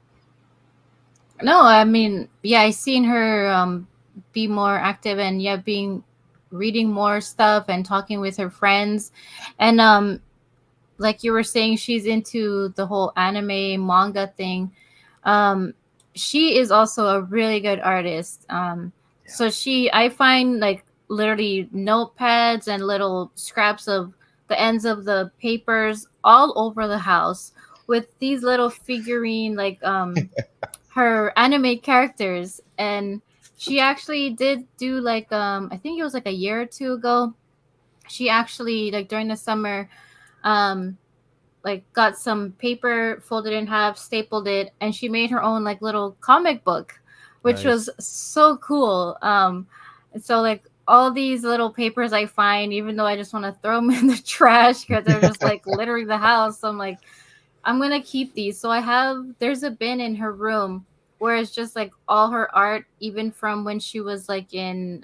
No, I mean, yeah, I seen her be more active and yeah, being reading more stuff and talking with her friends. And like you were saying, she's into the whole anime manga thing. Um she is also a really good artist. Yeah. So I find like literally notepads and little scraps of the ends of the papers all over the house with these little figurine like her anime characters. And she actually did do like I think it was like a year or two ago, she actually like during the summer um like got some paper, folded in half, stapled it, and she made her own like little comic book, which Nice. was so cool. And so like all these little papers I find, even though I just want to throw them in the trash because they're just like littering the house, I'm like, I'm gonna keep these. So there's a bin in her room where it's just like all her art, even from when she was like in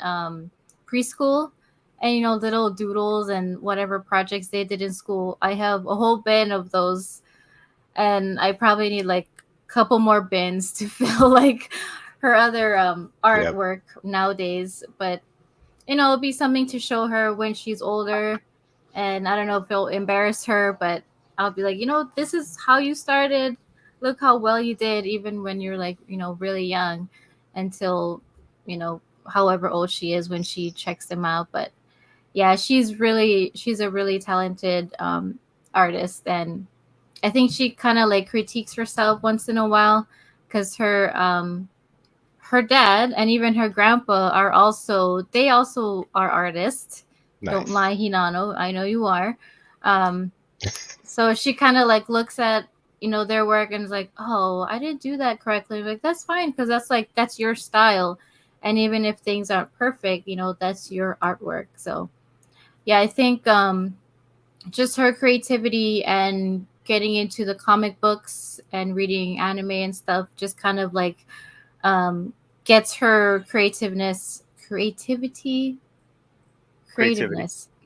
preschool, and little doodles and whatever projects they did in school. I have a whole bin of those, and I probably need like a couple more bins to fill like her other Yep. artwork nowadays. But it'll be something to show her when she's older. And I don't know if it'll embarrass her, but I'll be like, this is how you started. Look how well you did, even when you're like, really young, until, however old she is when she checks them out. But yeah, she's a really talented artist, and I think she kind of like critiques herself once in a while because her dad and even her grandpa are also they also are artists. Don't Nice. lie, Hinano. I know you are. Um, so she kind of like looks at their work and is like, oh, I didn't do that correctly. Like that's fine because that's your style, and even if things aren't perfect, that's your artwork. So yeah, I think just her creativity and getting into the comic books and reading anime and stuff just kind of like um, gets her Creativity.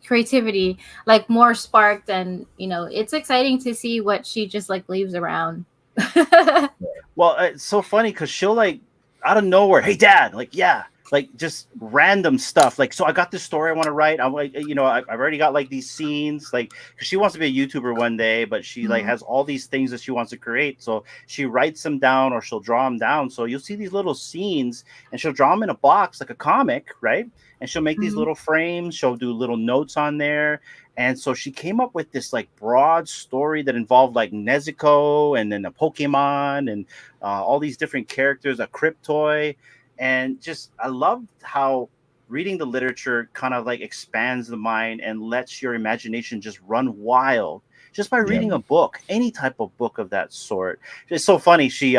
creativity like more sparked, and it's exciting to see what she just like leaves around. Well, it's so funny because she'll like out of nowhere, hey dad, like yeah, like just random stuff. Like, so I got this story I want to write. I'm like, I've already got like these scenes, like because she wants to be a YouTuber one day, but she like Mhm. has all these things that she wants to create. So she writes them down or she'll draw them down. So you'll see these little scenes and she'll draw them in a box like a comic, right? And she'll make these Mhm. little frames. She'll do little notes on there. And so she came up with this like broad story that involved like Nezuko and then a Pokemon and all these different characters, a Cryptoy, and just I love how reading the literature kind of like expands the mind and lets your imagination just run wild just by Yep. reading a book, any type of book of that sort. It's so funny. She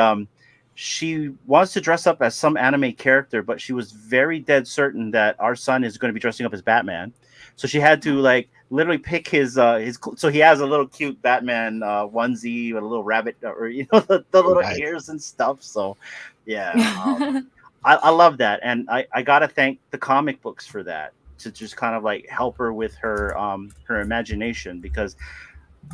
wants to dress up as some anime character, but she was very dead certain that our son is going to be dressing up as Batman. So she had to like literally pick so he has a little cute Batman onesie with a little rabbit or the Oh, little nice. ears and stuff. So yeah, I love that, and I gotta thank the comic books for that to just kind of like help her with her imagination because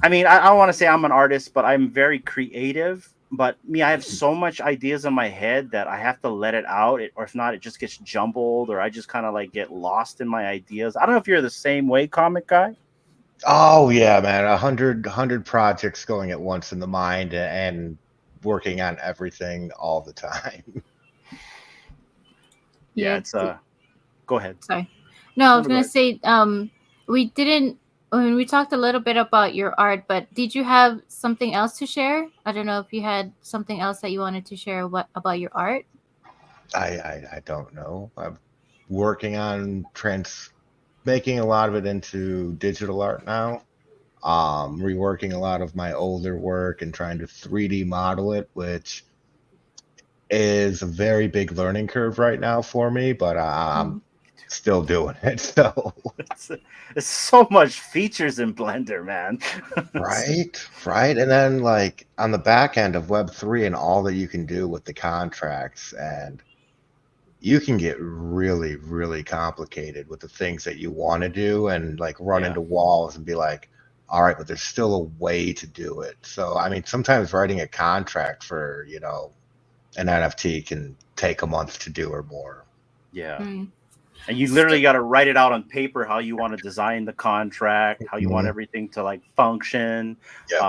I mean, I don't want to say I'm an artist, but I'm very creative. But me, I have so much ideas in my head that I have to let it out, or if not, it just gets jumbled, or I just kind of like get lost in my ideas. I don't know if you're the same way, comic guy. Oh yeah, man. A hundred projects going at once in the mind and working on everything all the time. Yeah, Yeah. it's Go ahead. Sorry. No, I No, was no, go gonna ahead. say, we didn't. I mean, we talked a little bit about your art, but did you have something else to share? I don't know if you had something else that you wanted to share about your art. I don't know. I'm working on trans making a lot of it into digital art now. Reworking a lot of my older work and trying to 3D model it, which is a very big learning curve right now for me, but I'm Mm. still doing it. So, It's, it's so much features in Blender, man. right. And then, like, on the back end of Web3 and all that you can do with the contracts, and you can get really, really complicated with the things that you want to do and like run Yeah. into walls and be like, all right, but there's still a way to do it. So, I mean, sometimes writing a contract for, an NFT can take a month to do or more. Yeah. Mm. And you So, literally got to write it out on paper how you want to design the contract, how you want Mhm. everything to like function. Yep.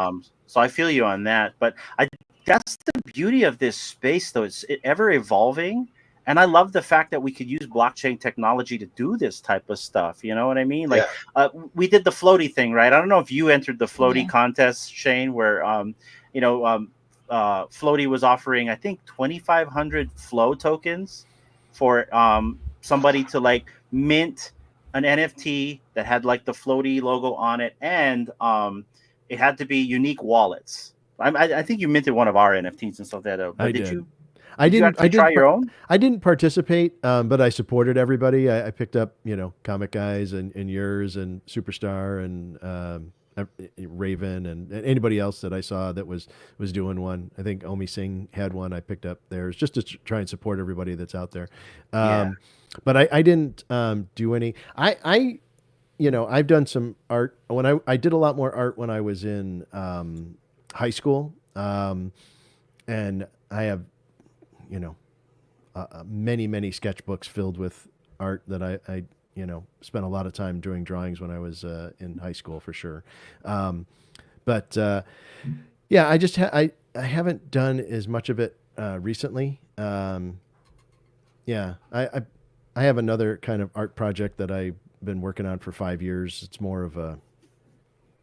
So I feel you on that. But I that's the beauty of this space, though. It's ever evolving, and I love the fact that we could use blockchain technology to do this type of stuff. You know what I mean? Yeah. Like we did the floaty thing, right? I don't know if you entered the floaty yeah. contest, Shane, where you know floaty was offering I think 2,500 flow tokens for somebody to like mint an NFT that had like the floaty logo on it, and it had to be unique wallets. I think you minted one of our NFTs and stuff like that. I But did. did you I actually try didn't, your own? I didn't participate, but I supported everybody. I picked up, Comic Guys and yours and Superstar and Raven and anybody else that I saw that was doing one. I think Omi Singh had one. I picked up theirs just to try and support everybody that's out there. Yeah, But I didn't do any. I've done some art when I did a lot more art when I was in high school, and I have many sketchbooks filled with art that I spent a lot of time doing drawings when I was in high school for sure. But yeah, I haven't done as much of it recently. Yeah, I have another kind of art project that I been working on for 5 years. It's more of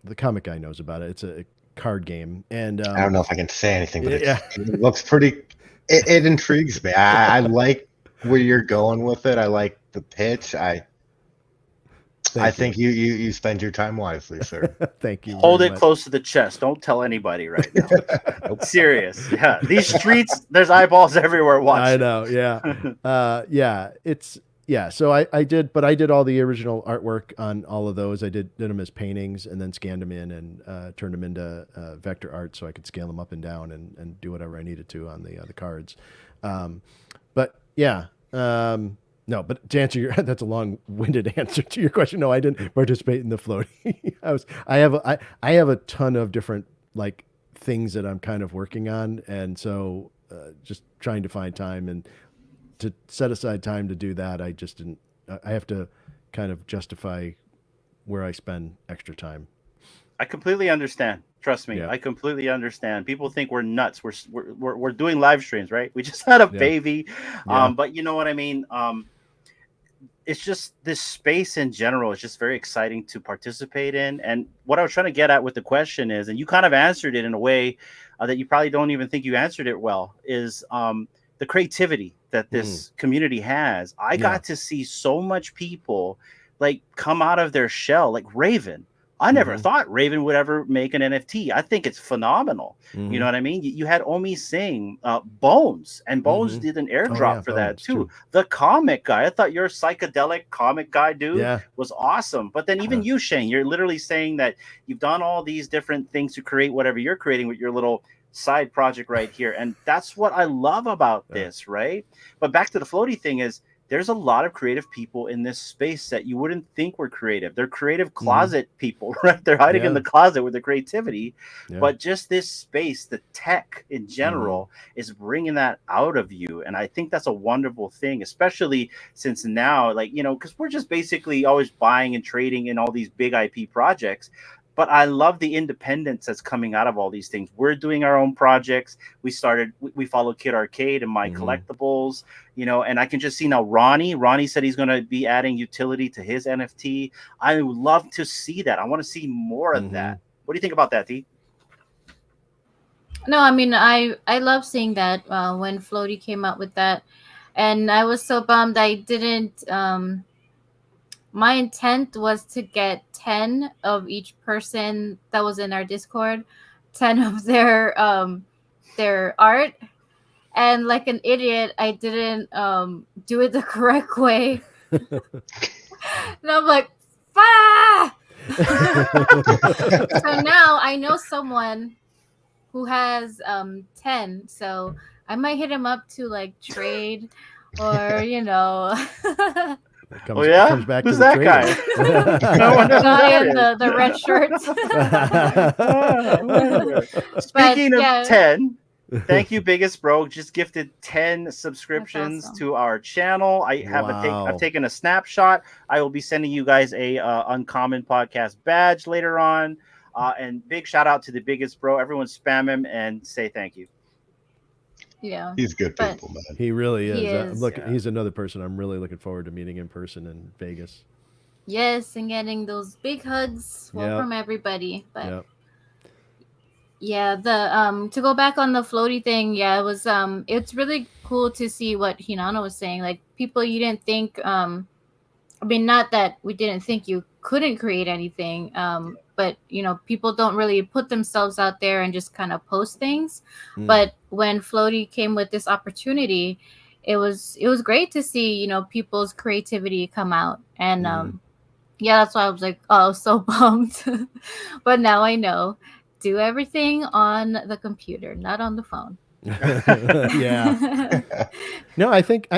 the comic guy knows about it. It's a card game, and I don't know if I can say anything, but yeah. it looks pretty. It intrigues me. I like where you're going with it. I like the pitch. I think you spend your time wisely, sir. Thank you. Hold very it much. close to the chest. Don't tell anybody right now. Serious. Yeah. These streets, there's eyeballs everywhere watching. I know. Yeah. Yeah. It's yeah. So I did, but I did all the original artwork on all of those. I did them as paintings and then scanned them in and turned them into vector art so I could scale them up and down and do whatever I needed to on the cards. But yeah. No, but to answer your, that's a long-winded answer to your question. No, I didn't participate in the floating. I have a ton of different like things that I'm kind of working on, and so just trying to find time and to set aside time to do that. I just didn't. I have to kind of justify where I spend extra time. I completely understand. Trust me, Yeah. I completely understand. People think we're nuts. We're doing live streams, right? We just had a baby, Yeah. but you know what I mean. It's just this space in general is just very exciting to participate in. And what I was trying to get at with the question is, and you kind of answered it in a way that you probably don't even think you answered it well, is the creativity that this community has. I got to see so much people like come out of their shell, like Raven. I never thought Raven would ever make an NFT. I think it's phenomenal. You know what I mean? You had Omi Singh, Bones, and Bones did an airdrop for that too. True. The comic guy, I thought your psychedelic comic guy dude was awesome. But then even you, Shane, you're literally saying that you've done all these different things to create whatever you're creating with your little side project right here. And that's what I love about this, right? But back to the floaty thing is, there's a lot of creative people in this space that you wouldn't think were creative. They're creative closet people, right? They're hiding in the closet with their creativity. But just this space, the tech in general, is bringing that out of you. And I think that's a wonderful thing, especially since now, like, you know, because we're just basically always buying and trading in all these big IP projects. But I love the independence that's coming out of all these things. We're doing our own projects. We followed Kid Arcade and My Collectibles, you know, and I can just see now Ronnie said he's going to be adding utility to his NFT. I would love to see that. I want to see more of that. What do you think about that, Dee? No, I mean, I love seeing that when Floaty came out with that. And I was so bummed I didn't my intent was to get 10 of each person that was in our Discord, 10 of their art. And like an idiot, I didn't do it the correct way. And I'm like, ah! So now I know someone who has 10. So I might hit him up to like trade or, you know. Comes back Who's to the that trading. guy? No one knows who Guy that in is. the red shirts. Speaking But, of yeah. 10, thank you, Biggest Bro. Just gifted 10 subscriptions awesome. to our channel. I've taken a snapshot. I will be sending you guys a Uncommon Podcast badge later on. And big shout out to the Biggest Bro. Everyone spam him and say thank you. Yeah. He's good But- people, man. He really is. He is. He's another person I'm really looking forward to meeting in person in Vegas. Yes, and getting those big hugs from everybody. But yeah, the to go back on the floaty thing, it was it's really cool to see what Hinano was saying. Like people you didn't think I mean, not that we didn't think you couldn't create anything, but you know, people don't really put themselves out there and just kind of post things. But when Floaty came with this opportunity, it was great to see, you know, people's creativity come out. And that's why I was like, oh, so bummed. But now I know. Do everything on the computer, not on the phone. Yeah. No, I think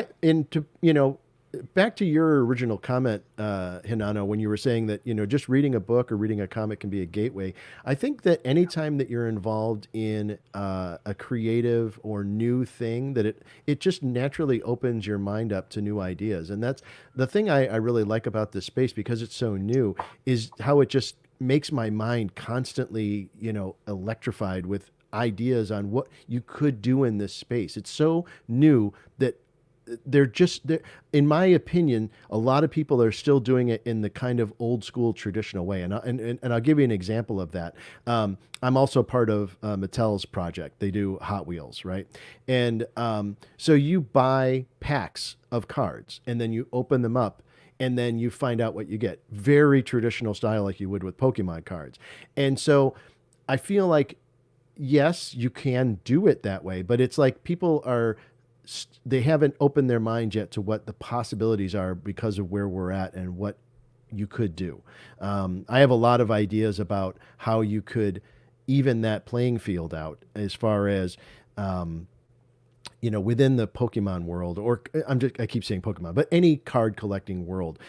back to your original comment, Hinano, when you were saying that, you know, just reading a book or reading a comic can be a gateway. I think that anytime that you're involved in a creative or new thing, that it just naturally opens your mind up to new ideas. And that's the thing I really like about this space, because it's so new, is how it just makes my mind constantly, you know, electrified with ideas on what you could do in this space. It's so new that they're, in my opinion, a lot of people are still doing it in the kind of old school traditional way. And I'll give you an example of that. I'm also part of Mattel's project. They do Hot Wheels, right? And so you buy packs of cards and then you open them up and then you find out what you get. Very traditional style, like you would with Pokemon cards. And so I feel like, yes, you can do it that way, but it's like people they haven't opened their mind yet to what the possibilities are because of where we're at and what you could do. I have a lot of ideas about how you could even that playing field out as far as, within the Pokemon world, or I keep saying Pokemon, but any card collecting world.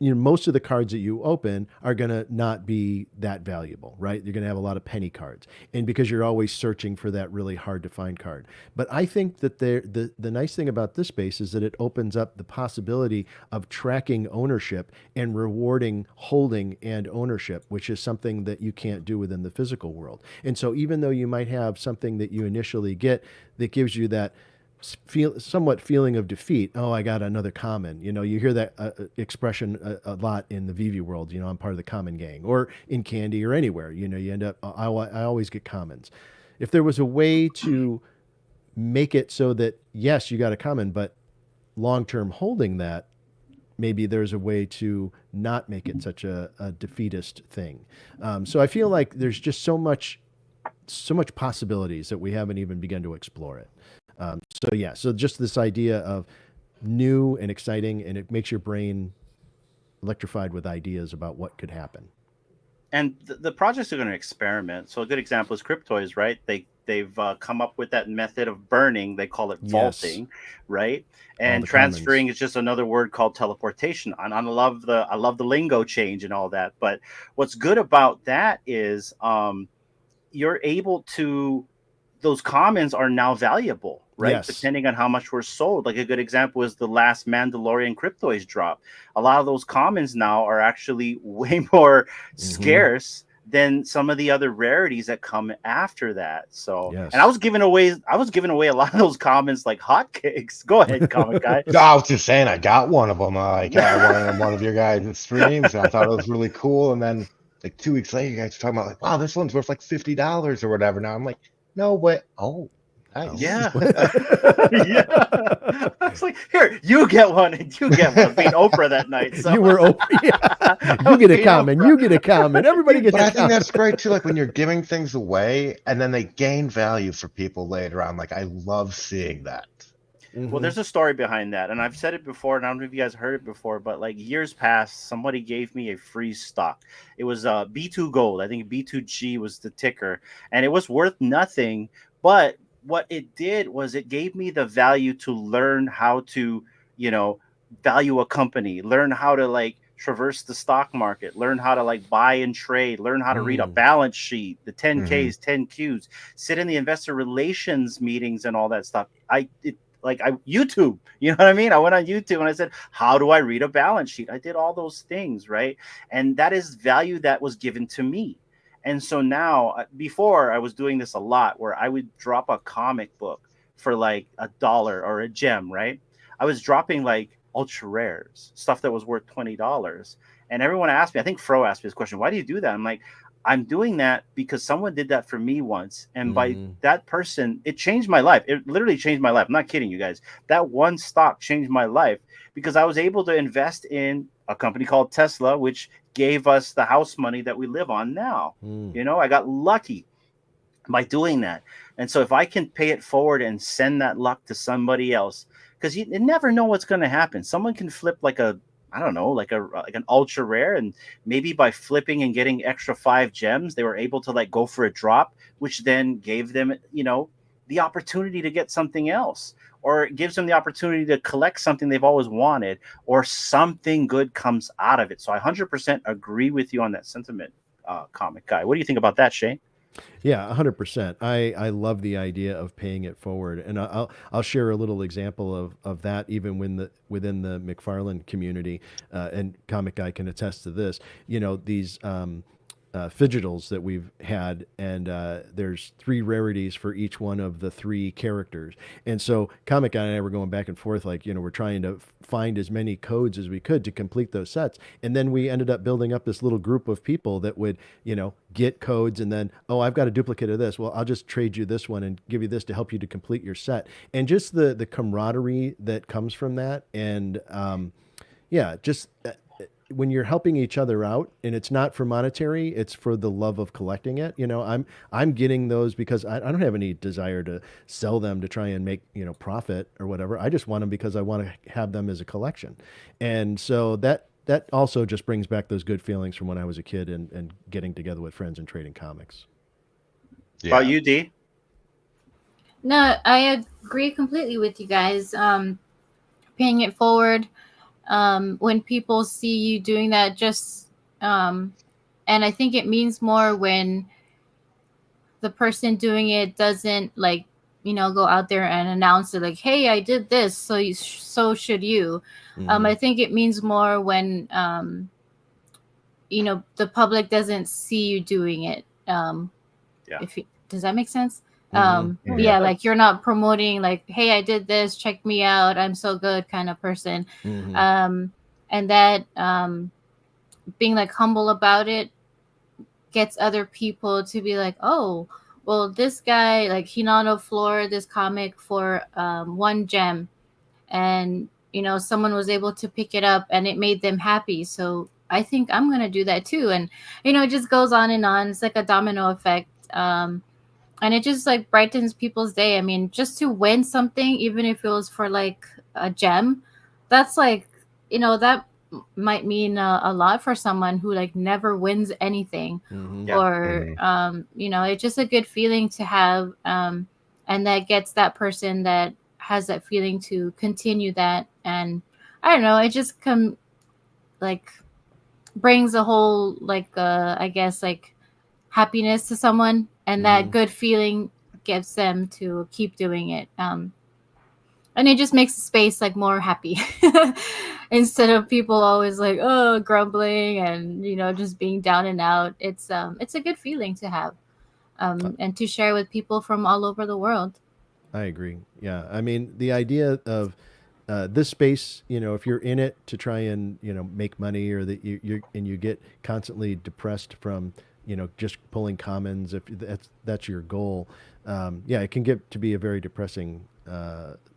Most of the cards that you open are going to not be that valuable, right? You're going to have a lot of penny cards. And because you're always searching for that really hard to find card. But I think that the nice thing about this space is that it opens up the possibility of tracking ownership and rewarding holding and ownership, which is something that you can't do within the physical world. And so even though you might have something that you initially get that gives you that somewhat feeling of defeat. Oh, I got another common. You hear that expression a lot in the VV world. I'm part of the common gang, or in candy, or anywhere. You end up. I always get commons. If there was a way to make it so that yes, you got a common, but long term holding that, maybe there's a way to not make it such a defeatist thing. So I feel like there's just so much possibilities that we haven't even begun to explore it. So just this idea of new and exciting, and it makes your brain electrified with ideas about what could happen. And the projects are going to experiment. So a good example is Cryptoys, right? They've come up with that method of burning. They call it vaulting, right? And transferring is just another word called teleportation. And I love the lingo change and all that. But what's good about that is you're able to. Those commons are now valuable, right? Yes. Depending on how much were sold. Like a good example is the last Mandalorian Cryptoys drop. A lot of those commons now are actually way more scarce than some of the other rarities that come after that. So, yes. And I was giving away a lot of those commons like hotcakes. Go ahead, comic guy. I was just saying, I got one of them. I got one of your guys' streams, and I thought it was really cool. And then like 2 weeks later, you guys were talking about like, wow, this one's worth like $50 or whatever. Now I'm like, no way. Oh, nice. Yeah. Yeah. I was like, here, you get one and you get one. Being Oprah that night. So. You were Oprah. Yeah. You get a comment. You get a comment. Everybody gets a comment. I think that's great too. Like when you're giving things away and then they gain value for people later on. Like I love seeing that. Well, there's a story behind that, and I've said it before, and I don't know if you guys heard it before, but like years past, somebody gave me a free stock. It was B2 Gold. I think B2G was the ticker, and it was worth nothing. But what it did was it gave me the value to learn how to, value a company, learn how to like traverse the stock market, learn how to like buy and trade, learn how to read a balance sheet, the 10Ks, 10Qs, sit in the investor relations meetings and all that stuff. YouTube, you know what I mean? I went on YouTube and I said, how do I read a balance sheet? I did all those things, right? And that is value that was given to me. And so now, before I was doing this a lot, where I would drop a comic book for like $1 or a gem, right? I was dropping like ultra rares, stuff that was worth $20. And everyone asked me, I think Fro asked me this question, why do you do that? I'm like, I'm doing that because someone did that for me once. And by that person, it changed my life. It literally changed my life. I'm not kidding you guys. That one stock changed my life because I was able to invest in a company called Tesla, which gave us the house money that we live on now. I got lucky by doing that. And so if I can pay it forward and send that luck to somebody else, because you never know what's going to happen. Someone can flip like an ultra rare, and maybe by flipping and getting extra 5 gems, they were able to like go for a drop, which then gave them, the opportunity to get something else, or it gives them the opportunity to collect something they've always wanted, or something good comes out of it. So I 100% agree with you on that sentiment, comic guy. What do you think about that, Shane? Yeah, 100%. I love the idea of paying it forward, and I'll share a little example of that even within the McFarlane community, and Comic Guy can attest to this. These fidgetals that we've had, and there's 3 rarities for each one of the 3 characters. And so Comic Guy and I were going back and forth, like, we're trying to find as many codes as we could to complete those sets. And then we ended up building up this little group of people that would, get codes, and then, oh, I've got a duplicate of this. Well, I'll just trade you this one and give you this to help you to complete your set. And just the camaraderie that comes from that. And just when you're helping each other out, and it's not for monetary, it's for the love of collecting it. I'm getting those because I don't have any desire to sell them to try and make, profit or whatever. I just want them because I want to have them as a collection. And so that also just brings back those good feelings from when I was a kid and getting together with friends and trading comics. Yeah. About you, D? No, I agree completely with you guys. Paying it forward. When people see you doing that, and I think it means more when the person doing it doesn't go out there and announce it like, hey, I did this, so should you. Mm-hmm. I think it means more when the public doesn't see you doing it. Does that make sense? Mm-hmm. Yeah, like you're not promoting like, hey, I did this, check me out, I'm so good kind of person. Mm-hmm. And that being like humble about it gets other people to be like, oh, well, this guy, like Hinano floored this comic for 1 gem, and someone was able to pick it up and it made them happy, so I think I'm gonna do that too. And it just goes on and on. It's like a domino effect. And it just like brightens people's day. I mean, just to win something, even if it was for like a gem, that's like, that might mean a lot for someone who like never wins anything. Mm-hmm. Or, it's just a good feeling to have. And that gets that person that has that feeling to continue that. And I don't know, it just brings a whole I guess like happiness to someone, and that good feeling gives them to keep doing it. And it just makes the space like more happy instead of people always like, oh, grumbling and just being down and out. It's a good feeling to have, and to share with people from all over the world. I agree. Yeah. I mean, the idea of this space, if you're in it to try and, make money, or that you get constantly depressed from, just pulling commons, if that's your goal. It can get to be a very depressing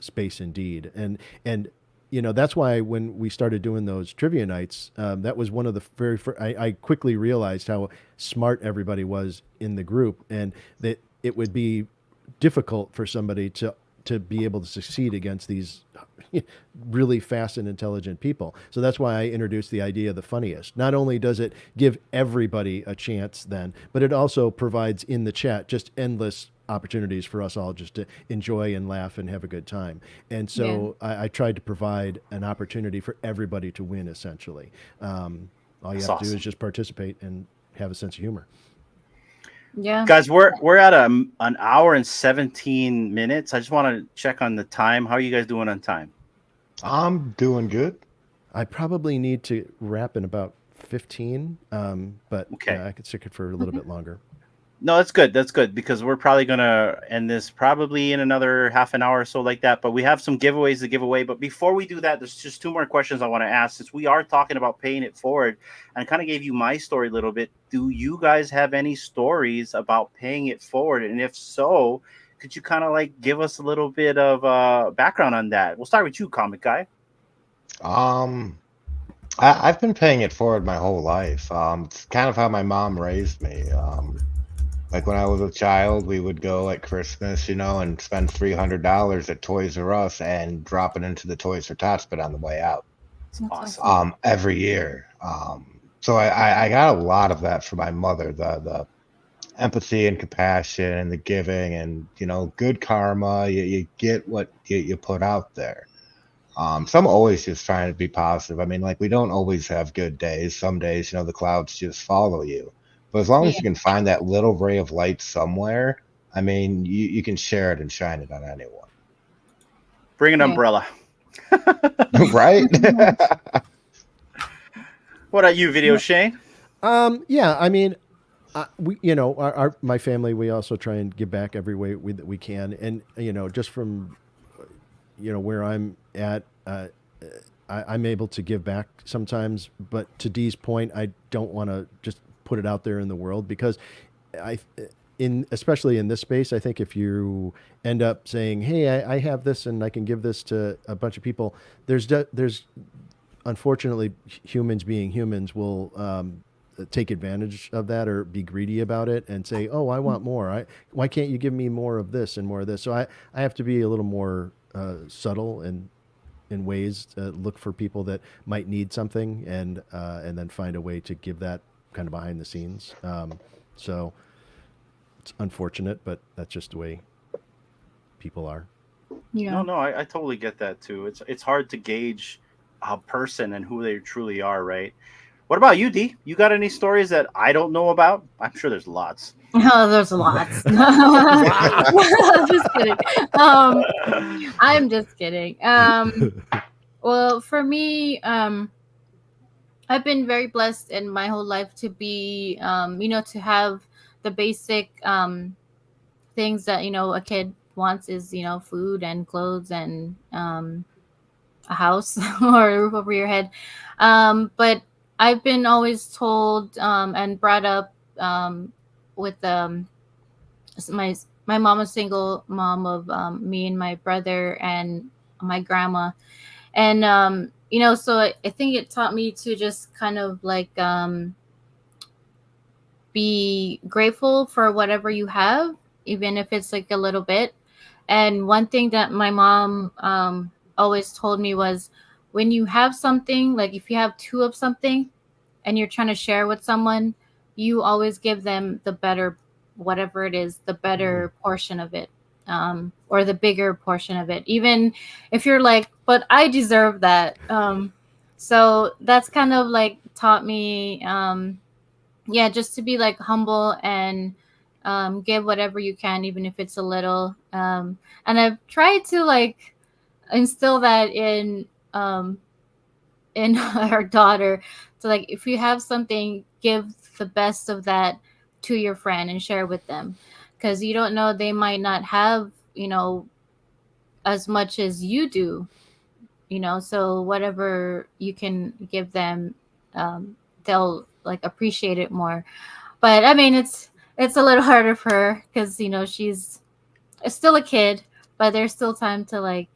space indeed. And that's why when we started doing those trivia nights, that was one of the very first, I quickly realized how smart everybody was in the group, and that it would be difficult for somebody to be able to succeed against these really fast and intelligent people. So that's why I introduced the idea of the funniest. Not only does it give everybody a chance then, but it also provides in the chat just endless opportunities for us all just to enjoy and laugh and have a good time. And so I tried to provide an opportunity for everybody to win, essentially. All you have to do is just participate and have a sense of humor. Yeah, guys, we're at an hour and 17 minutes. I just want to check on the time. How are you guys doing on time? I'm doing good. I probably need to wrap in about 15, but okay. I could stick it for a little bit longer. No, that's good. That's good, because we're probably going to end this probably in another half an hour or so like that. But we have some giveaways to give away. But before we do that, there's just 2 more questions I want to ask. Since we are talking about paying it forward, and kind of gave you my story a little bit, do you guys have any stories about paying it forward? And if so, could you kind of like give us a little bit of background on that? We'll start with you, Comic Guy. I've been paying it forward my whole life. It's kind of how my mom raised me. Like when I was a child, we would go at Christmas, and spend $300 at Toys R Us and drop it into the Toys R Tots bin on the way out. That's awesome. Every year. So I got a lot of that from my mother, the empathy and compassion and the giving and, good karma. You get what you put out there. So I'm always just trying to be positive. I mean, like, we don't always have good days. Some days, the clouds just follow you. But as long as you can find that little ray of light somewhere, I mean, you can share it and shine it on anyone. Bring an umbrella. Right? What about you, VideoShane? I mean, We, my family, we also try and give back every way that we can, and just from where I'm at, I'm able to give back sometimes. But to Dee's point, I don't want to just put it out there in the world, because I, especially in this space, I think if you end up saying, "Hey, I have this and I can give this to a bunch of people," there's unfortunately, humans being humans will take advantage of that or be greedy about it and say, "Oh, I want more. Why can't you give me more of this and more of this?" So I have to be a little more subtle and in ways look for people that might need something, and then find a way to give that kind of behind the scenes. So it's unfortunate, but that's just the way people are. Yeah. No, I totally get that too. It's hard to gauge a person and who they truly are, right? What about you, D? You got any stories that I don't know about? I'm sure there's lots. Oh, there's lots. Wow. Just kidding. I'm just kidding. Well, for me, I've been very blessed in my whole life to be, to have the basic things that a kid wants is food and clothes and a house or a roof over your head. But I've been always told and brought up with my my mom, a single mom of me and my brother and my grandma, and so I think it taught me to just kind of like be grateful for whatever you have, even if it's like a little bit. And one thing that my mom always told me was, when you have something, like if you have two of something and you're trying to share with someone, you always give them the better, whatever it is, the better portion of it, or the bigger portion of it, even if you're like, but I deserve that. So that's kind of like taught me, yeah, just to be like humble and give whatever you can, even if it's a little. And I've tried to like instill that in our daughter. So like, if you have something, give the best of that to your friend and share with them, because you don't know, they might not have as much as you do. So whatever you can give them, they'll like appreciate it more. But I mean, it's a little harder for her because she's still a kid, but there's still time to like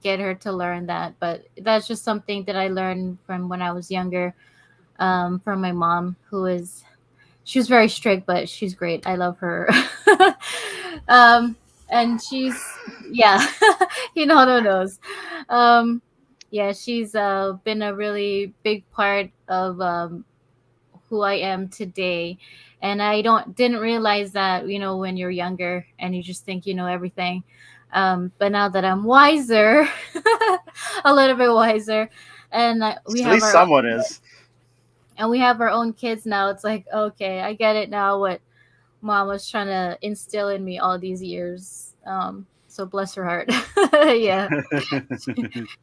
get her to learn that. But that's just something that I learned from when I was younger, from my mom, she was very strict, but she's great. I love her. And she's, yeah, who knows. Yeah, she's been a really big part of who I am today. And I didn't realize that, when you're younger and you just think you know everything. But now that I'm wiser, a little bit wiser, and we At have least someone is. and we have our own kids now, it's like, okay, I get it now what mom was trying to instill in me all these years. So bless her heart. Yeah,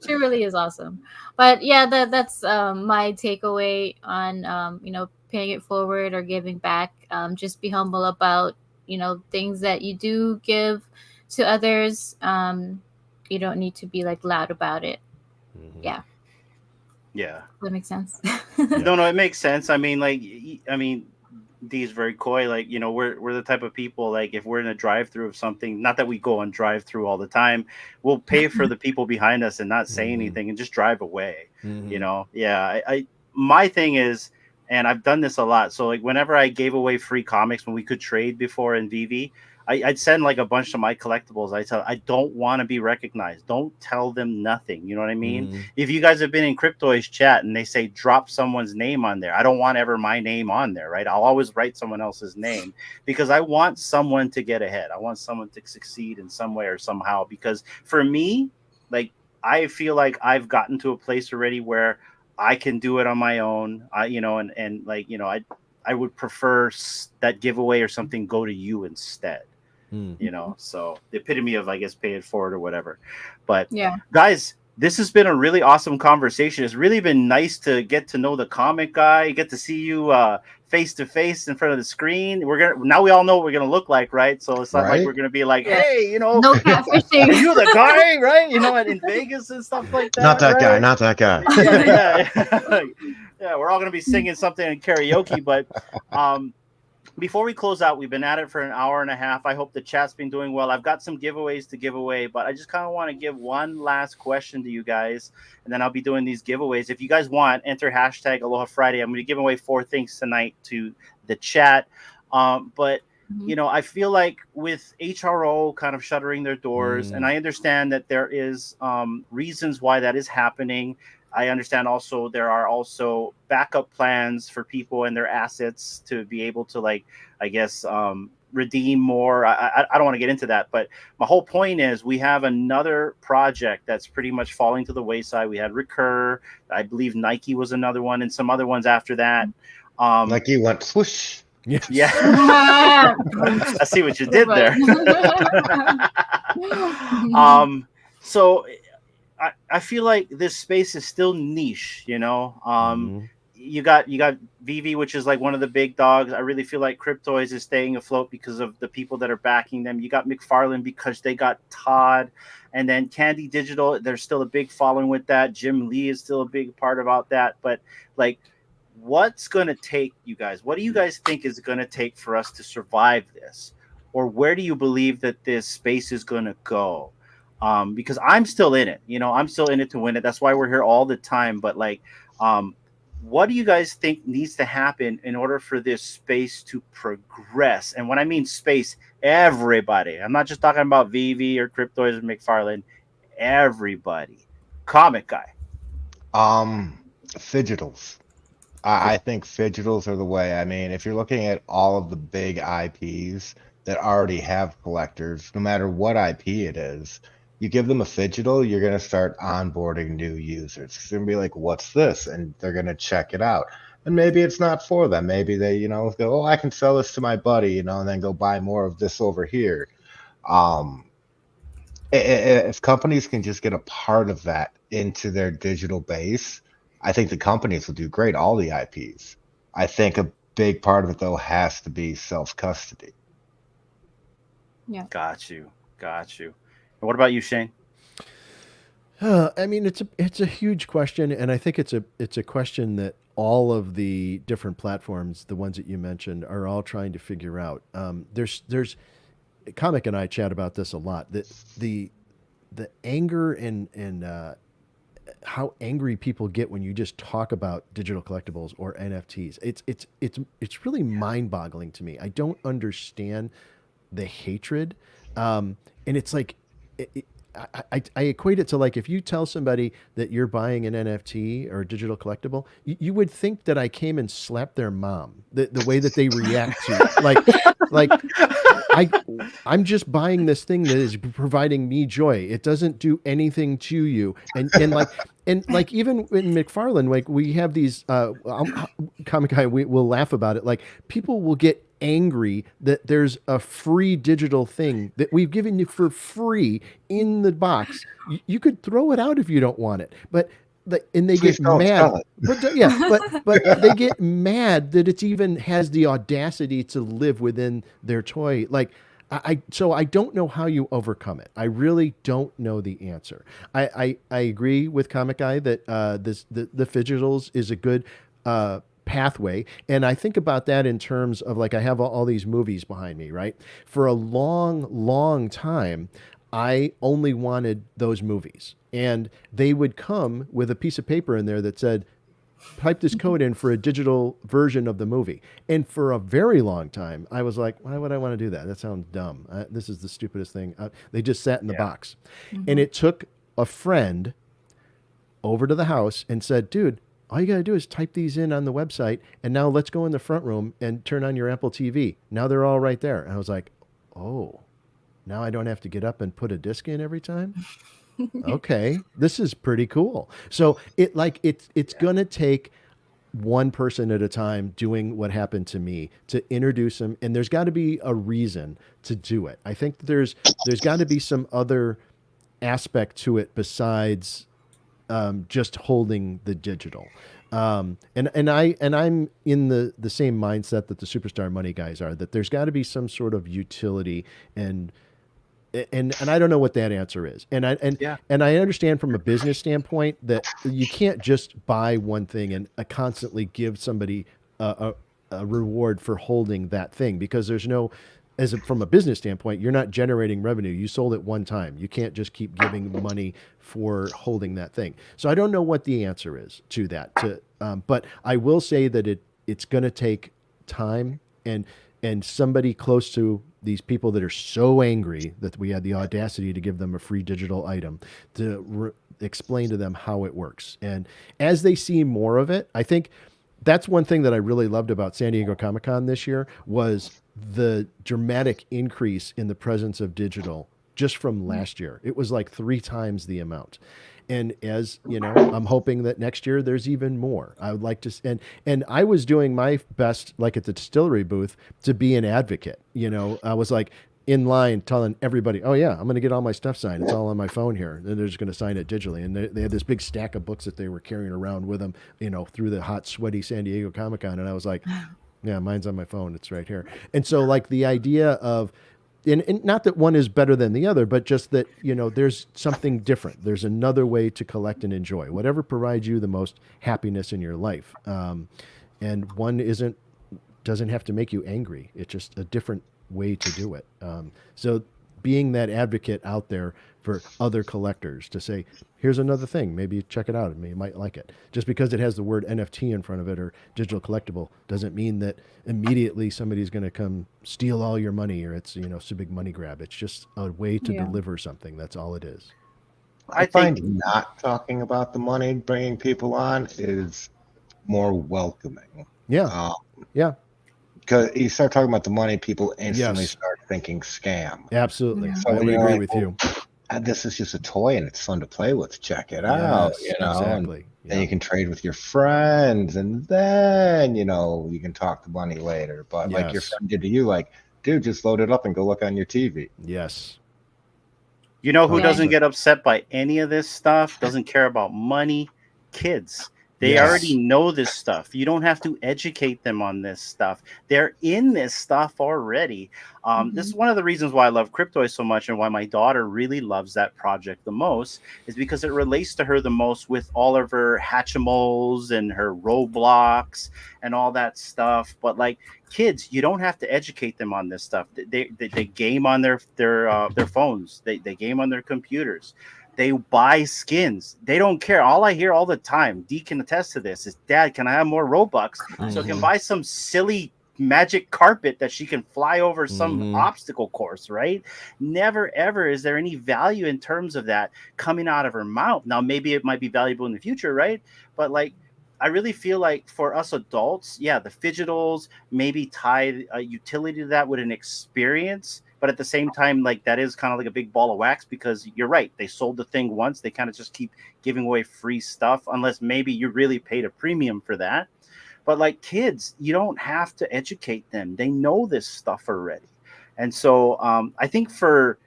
she really is awesome. But yeah, that's my takeaway on paying it forward or giving back. Just be humble about things that you do give to others. You don't need to be like loud about it. Yeah. Yeah. Does that make sense? No, it makes sense. I mean, like, D is very coy. Like, we're the type of people, like, if we're in a drive-through of something, not that we go on drive-through all the time, we'll pay for the people behind us and not say anything and just drive away. Yeah. My thing is, and I've done this a lot. So like, whenever I gave away free comics when we could trade before in VV, I'd send like a bunch of my collectibles. I don't want to be recognized. Don't tell them nothing. You know what I mean? If you guys have been in Cryptoids chat and they say drop someone's name on there, I don't want ever my name on there, right? I'll always write someone else's name because I want someone to get ahead. I want someone to succeed in some way or somehow. Because for me, like, I feel like I've gotten to a place already where I can do it on my own. I would prefer that giveaway or something go to you instead. So the epitome of, I guess, pay it forward or whatever. But Yeah. guys, this has been a really awesome conversation. It's really been nice to get to know the comic guy, get to see you face to face in front of the screen. Now we all know what we're gonna look like, right? So it's not like Right. we're gonna be like, Yeah. hey, No are catfishing. you the guy, right? In Vegas and stuff like that. Not that right? guy. Not that guy. Yeah. Yeah, we're all gonna be singing something in karaoke, but before we close out, we've been at it for an hour and a half. I hope the chat's been doing well. I've got some giveaways to give away, but I just kind of want to give one last question to you guys, and then I'll be doing these giveaways. If you guys want, enter hashtag Aloha Friday. I'm going to give away 4 things tonight to the chat. But I feel like with HRO kind of shuttering their doors, and I understand that there is reasons why that is happening. I understand also there are also backup plans for people and their assets to be able to, like, I guess, redeem more. I don't want to get into that, but my whole point is we have another project that's pretty much falling to the wayside. We had Recur, I believe Nike was another one, and some other ones after that. Nike went swoosh. Yeah. I see what you did there. So I feel like this space is still niche, you got VV, which is like one of the big dogs. I really feel like Cryptoids is staying afloat because of the people that are backing them. You got McFarlane because they got Todd, and then Candy Digital, there's still a big following with that. Jim Lee is still a big part about that. But like, what's going to take, you guys? What do you guys think is going to take for us to survive this? Or where do you believe that this space is going to go? Because I'm still in it, I'm still in it to win it. That's why we're here all the time. But like, what do you guys think needs to happen in order for this space to progress? And when I mean space, everybody, I'm not just talking about VV or Cryptoids or McFarlane, everybody. Comic guy. Fidgetals. I think fidgetals are the way. I mean, if you're looking at all of the big IPs that already have collectors, no matter what IP it is, you give them a fidgetal, you're going to start onboarding new users. It's going to be like, what's this? And they're going to check it out. And maybe it's not for them. Maybe they, go, oh, I can sell this to my buddy, and then go buy more of this over here. If companies can just get a part of that into their digital base, I think the companies will do great, all the IPs. I think a big part of it, though, has to be self-custody. Yeah. Got you. And what about you, Shane? I mean, it's a huge question, and I think it's a question that all of the different platforms, the ones that you mentioned, are all trying to figure out. There's Comic and I chat about this a lot. That the anger and how angry people get when you just talk about digital collectibles or NFTs. It's really mind-boggling to me. I don't understand the hatred, and it's like. I equate it to, like, if you tell somebody that you're buying an NFT or a digital collectible, you would think that I came and slapped their mom. The way that they react to it. I'm just buying this thing that is providing me joy. It doesn't do anything to you. And like even in McFarlane, like, we have these Comic Guy, we'll laugh about it. Like, people will get angry that there's a free digital thing that we've given you for free in the box. You could throw it out if you don't want it, but and they get mad. But they get mad that it's even has the audacity to live within their toy. Like, so I don't know how you overcome it. I really don't know the answer. I agree with Comic Guy that the Fidgetals is a good pathway. And I think about that in terms of, like, I have all these movies behind me, right? For a long time, I only wanted those movies. And they would come with a piece of paper in there that said, type this code in for a digital version of the movie. And for a very long time, I was like, why would I want to do that? That sounds dumb. This is the stupidest thing. They just sat in the box. And it took a friend over to the house and said, dude, all you got to do is type these in on the website, and now let's go in the front room and turn on your Apple TV. Now they're all right there. And I was like, oh, now I don't have to get up and put a disc in every time? Okay, this is pretty cool. So it's going to take one person at a time doing what happened to me to introduce them, and there's got to be a reason to do it. I think there's got to be some other aspect to it besides just holding the digital. And I'm in the same mindset that the superstar money guys are, that there's got to be some sort of utility, and I don't know what that answer is. Yeah. And I understand from a business standpoint that you can't just buy one thing and constantly give somebody a reward for holding that thing, because there's no, from a business standpoint, you're not generating revenue. You sold it one time. You can't just keep giving money for holding that thing. So I don't know what the answer is to that. But I will say that it's going to take time, and somebody close to these people that are so angry that we had the audacity to give them a free digital item to explain to them how it works. And as they see more of it, I think that's one thing that I really loved about San Diego Comic-Con this year, was the dramatic increase in the presence of digital just from last year. It was like 3 times the amount. And as you know, I'm hoping that next year there's even more. I would like to, and I was doing my best, like at the distillery booth, to be an advocate. You know, I was like in line telling everybody, "Oh yeah, I'm going to get all my stuff signed. It's all on my phone here." And they're just going to sign it digitally. And they had this big stack of books that they were carrying around with them, you know, through the hot, sweaty San Diego Comic-Con. And I was like, "Yeah, mine's on my phone. It's right here." And so, like, the idea of, and not that one is better than the other, but just that, you know, there's something different. There's another way to collect and enjoy whatever provides you the most happiness in your life. And one doesn't have to make you angry. It's just a different way to do it. So being that advocate out there for other collectors to say, here's another thing, maybe check it out and you might like it. Just because it has the word NFT in front of it or digital collectible doesn't mean that immediately somebody's going to come steal all your money, or it's, you know, it's a big money grab. It's just a way to deliver something. That's all it is. I find not talking about the money bringing people on is more welcoming. Yeah. Yeah. Because you start talking about the money, people instantly start thinking scam. Absolutely. So I would agree with you. This is just a toy and it's fun to play with. Check it out. You know, exactly. And you can trade with your friends, and then, you know, you can talk the money later. But like your friend did to you, like, dude, just load it up and go look on your TV. Yes. You know who doesn't get upset by any of this stuff, doesn't care about money? Kids. They already know this stuff. You don't have to educate them on this stuff. They're in this stuff already. This is one of the reasons why I love Cryptoys so much, and why my daughter really loves that project the most, is because it relates to her the most with all of her Hatchimals and her Roblox and all that stuff. But like kids, you don't have to educate them on this stuff. They game on their phones. They game on their computers. They buy skins. They don't care. All I hear all the time, Dee can attest to this, is, Dad, can I have more Robux so I can buy some silly magic carpet that she can fly over some obstacle course, right? Never, ever is there any value in terms of that coming out of her mouth. Now, maybe it might be valuable in the future, right? But like, I really feel like for us adults, the fidgetals maybe tie a utility to that with an experience. But at the same time, like, that is kind of like a big ball of wax, because you're right. They sold the thing once. They kind of just keep giving away free stuff, unless maybe you really paid a premium for that. But like kids, you don't have to educate them. They know this stuff already. And so I think for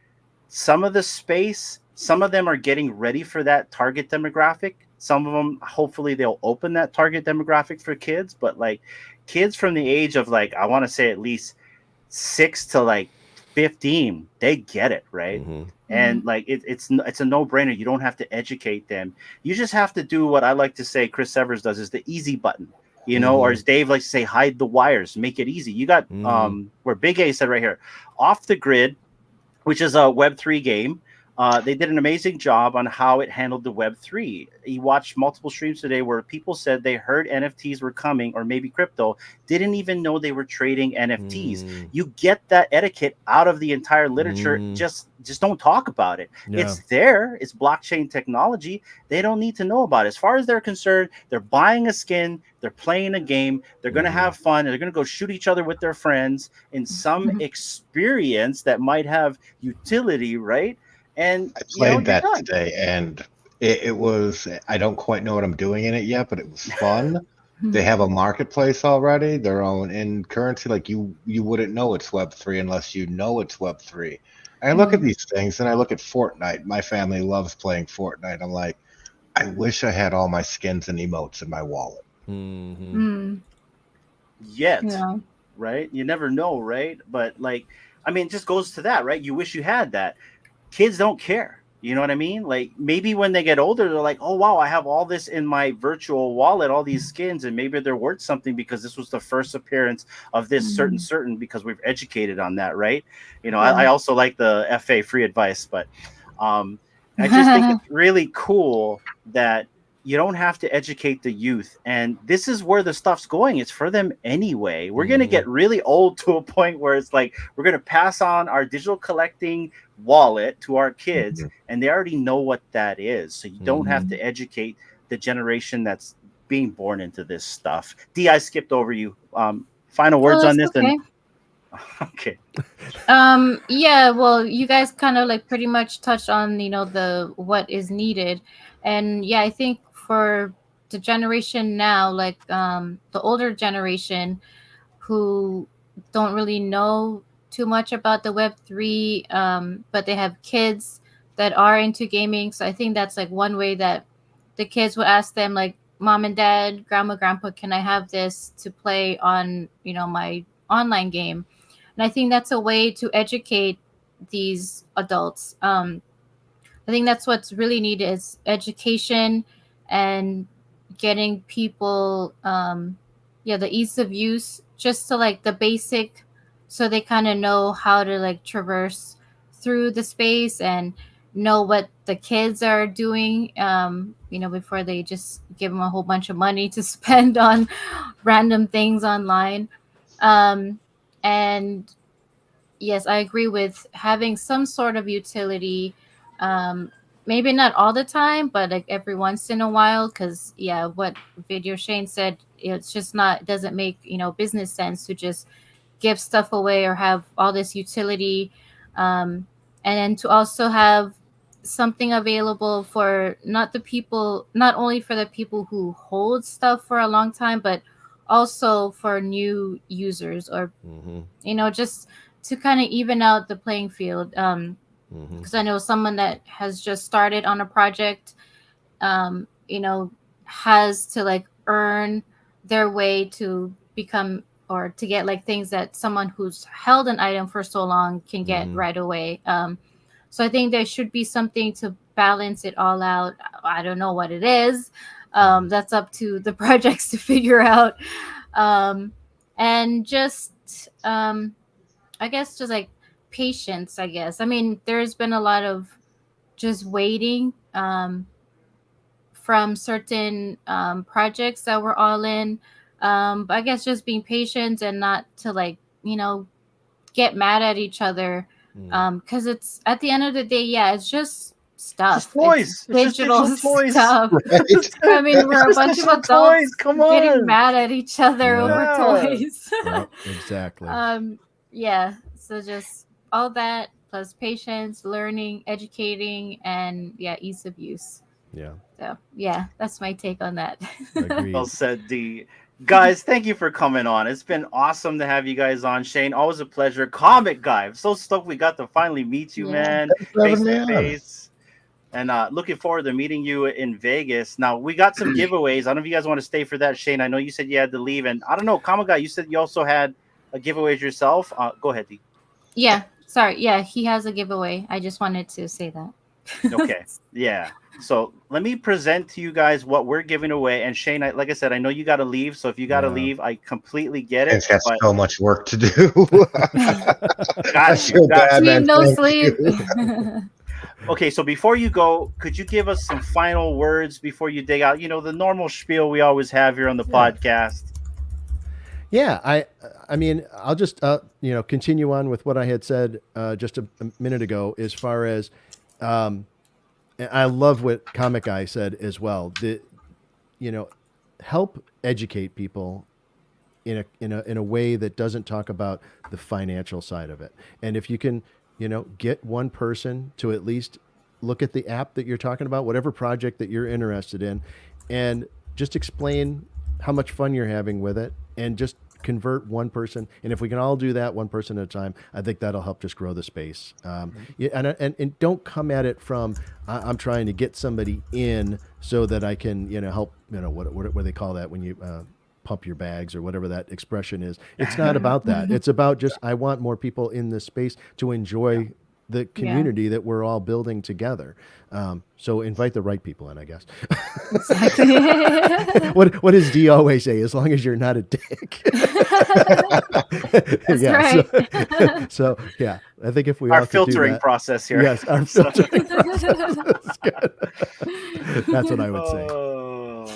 some of the space, some of them are getting ready for that target demographic. Some of them, hopefully they'll open that target demographic for kids. But like kids from the age of, like, I want to say at least 6 to like 15, they get it, right? And like it's a no-brainer. You don't have to educate them. You just have to do what I like to say Chris Evers does, is the easy button, you know, or as Dave likes to say, hide the wires, make it easy. You got where Big A said right here, Off the Grid, which is a Web3 game. They did an amazing job on how it handled the Web3. He watched multiple streams today where people said they heard NFTs were coming, or maybe crypto, didn't even know they were trading NFTs. You get that etiquette out of the entire literature. Just don't talk about it. It's there. It's blockchain technology. They don't need to know about it. As far as they're concerned, they're buying a skin, they're playing a game, they're going to have fun, and they're going to go shoot each other with their friends in some experience that might have utility, right? And I played that today, and it was, I don't quite know what I'm doing in it yet, but it was fun. They have a marketplace already, their own in currency. Like you wouldn't know it's Web3 unless you know it's Web3. I look at these things and I look at Fortnite. My family loves playing Fortnite. I'm like, I wish I had all my skins and emotes in my wallet. Mm-hmm. Mm, Yet, yeah. right? You never know, right? But like, I mean, it just goes to that, right? You wish you had that. Kids don't care. You know what I mean? Like maybe when they get older, they're like, "Oh wow, I have all this in my virtual wallet, all these skins, and maybe they're worth something because this was the first appearance of this Mm, certain because we've educated on that, right?" You know, I yeah. also like the FA free advice, but um, I just think it's really cool that you don't have to educate the youth, and this is where the stuff's going. It's for them anyway. We're gonna Mm-hmm. get really old to a point where it's like we're gonna pass on our digital collecting wallet to our kids, Mhm. and they already know what that is. So you don't have Mm. to educate the generation that's being born into this stuff. D, I skipped over you. Final Oh, words on that's this, and okay. okay. Yeah, well, you guys kind of like pretty much touched on, the what is needed. And yeah, I think for the generation now, like the older generation who don't really know too much about the Web3, but they have kids that are into gaming. So I think that's like one way that the kids would ask them, like, "Mom and Dad, Grandma, Grandpa, can I have this to play on, my online game?" And I think that's a way to educate these adults. I think that's what's really needed is education and getting people, yeah, the ease of use, just to like the basic, so they kind of know how to like traverse through the space and know what the kids are doing, before they just give them a whole bunch of money to spend on random things online. Um, and yes, I agree with having some sort of utility. Um, Maybe not all the time, but like every once in a while. Because yeah, what VideoShane said, it's just not, it doesn't make business sense to just give stuff away or have all this utility, and then to also have something available for not only for the people who hold stuff for a long time, but also for new users, or Mm-hmm. just to kind of even out the playing field. Mm-hmm. Because I know someone that has just started on a project, um, you know, has to like earn their way to become, or to get like things that someone who's held an item for so long can get Mm-hmm. right away. So I think there should be something to balance it all out. I don't know what it is. That's up to the projects to figure out. Um, and just, I guess, just like patience, I guess. I mean, there's been a lot of just waiting, from certain projects that we're all in. But I guess just being patient and not to like, get mad at each other. Mm-hmm. Because it's at the end of the day, yeah, it's just Just stuff. It's toys. It's just digital digital toys. stuff. Right. I mean, It's we're a just bunch of digital toys. adults Come getting on. mad at each other Yeah. over Yeah. toys. Yep. Exactly. Yeah. So just all that plus patience, learning, educating, and yeah, ease of use. Yeah. So yeah, that's my take on that. Well Agreed. said, D. Guys, thank you for coming on. It's been awesome to have you guys on. Shane, always a pleasure. Comic Guy, I'm so stoked we got to finally meet you, Yeah. man, Thanks for face having me to on. face. And looking forward to meeting you in Vegas. Now, we got some giveaways. I don't know if you guys want to stay for that, Shane. I know you said you had to leave. And I don't know, Comic Guy, you said you also had a giveaway yourself. Go ahead, D. Yeah. Sorry. Yeah, he has a giveaway. I just wanted to say that. Okay. Yeah. So let me present to you guys what we're giving away. And Shane, like I said, I know you got to leave. So if you got to Yeah. leave, I completely get it. It's got But so much work to do. I got you. feel Got bad, you. Sleep, man. no Thank sleep. you. Okay, so before you go, could you give us some final words before you dig out? You know, the normal spiel we always have here on the Yeah. podcast. Yeah, I mean, I'll just continue on with what I had said just a minute ago, as far as and I love what Comic Guy said as well. You know, help educate people in a way that doesn't talk about the financial side of it. And if you can, get one person to at least look at the app that you're talking about, whatever project that you're interested in, and just explain how much fun you're having with it, and just convert one person, and if we can all do that one person at a time, I think that'll help just grow the space. Yeah, and don't come at it from I'm trying to get somebody in so that I can help what they call that when you pump your bags or whatever that expression is. It's not about that. It's about just I want more people in this space to enjoy the community that we're all building together. So invite the right people in, I guess. Exactly. What does D always say? As long as you're not a dick. That's right. So yeah, I think if we our all could do filtering that- process here. Yes, our filtering process is good. That's what I would say.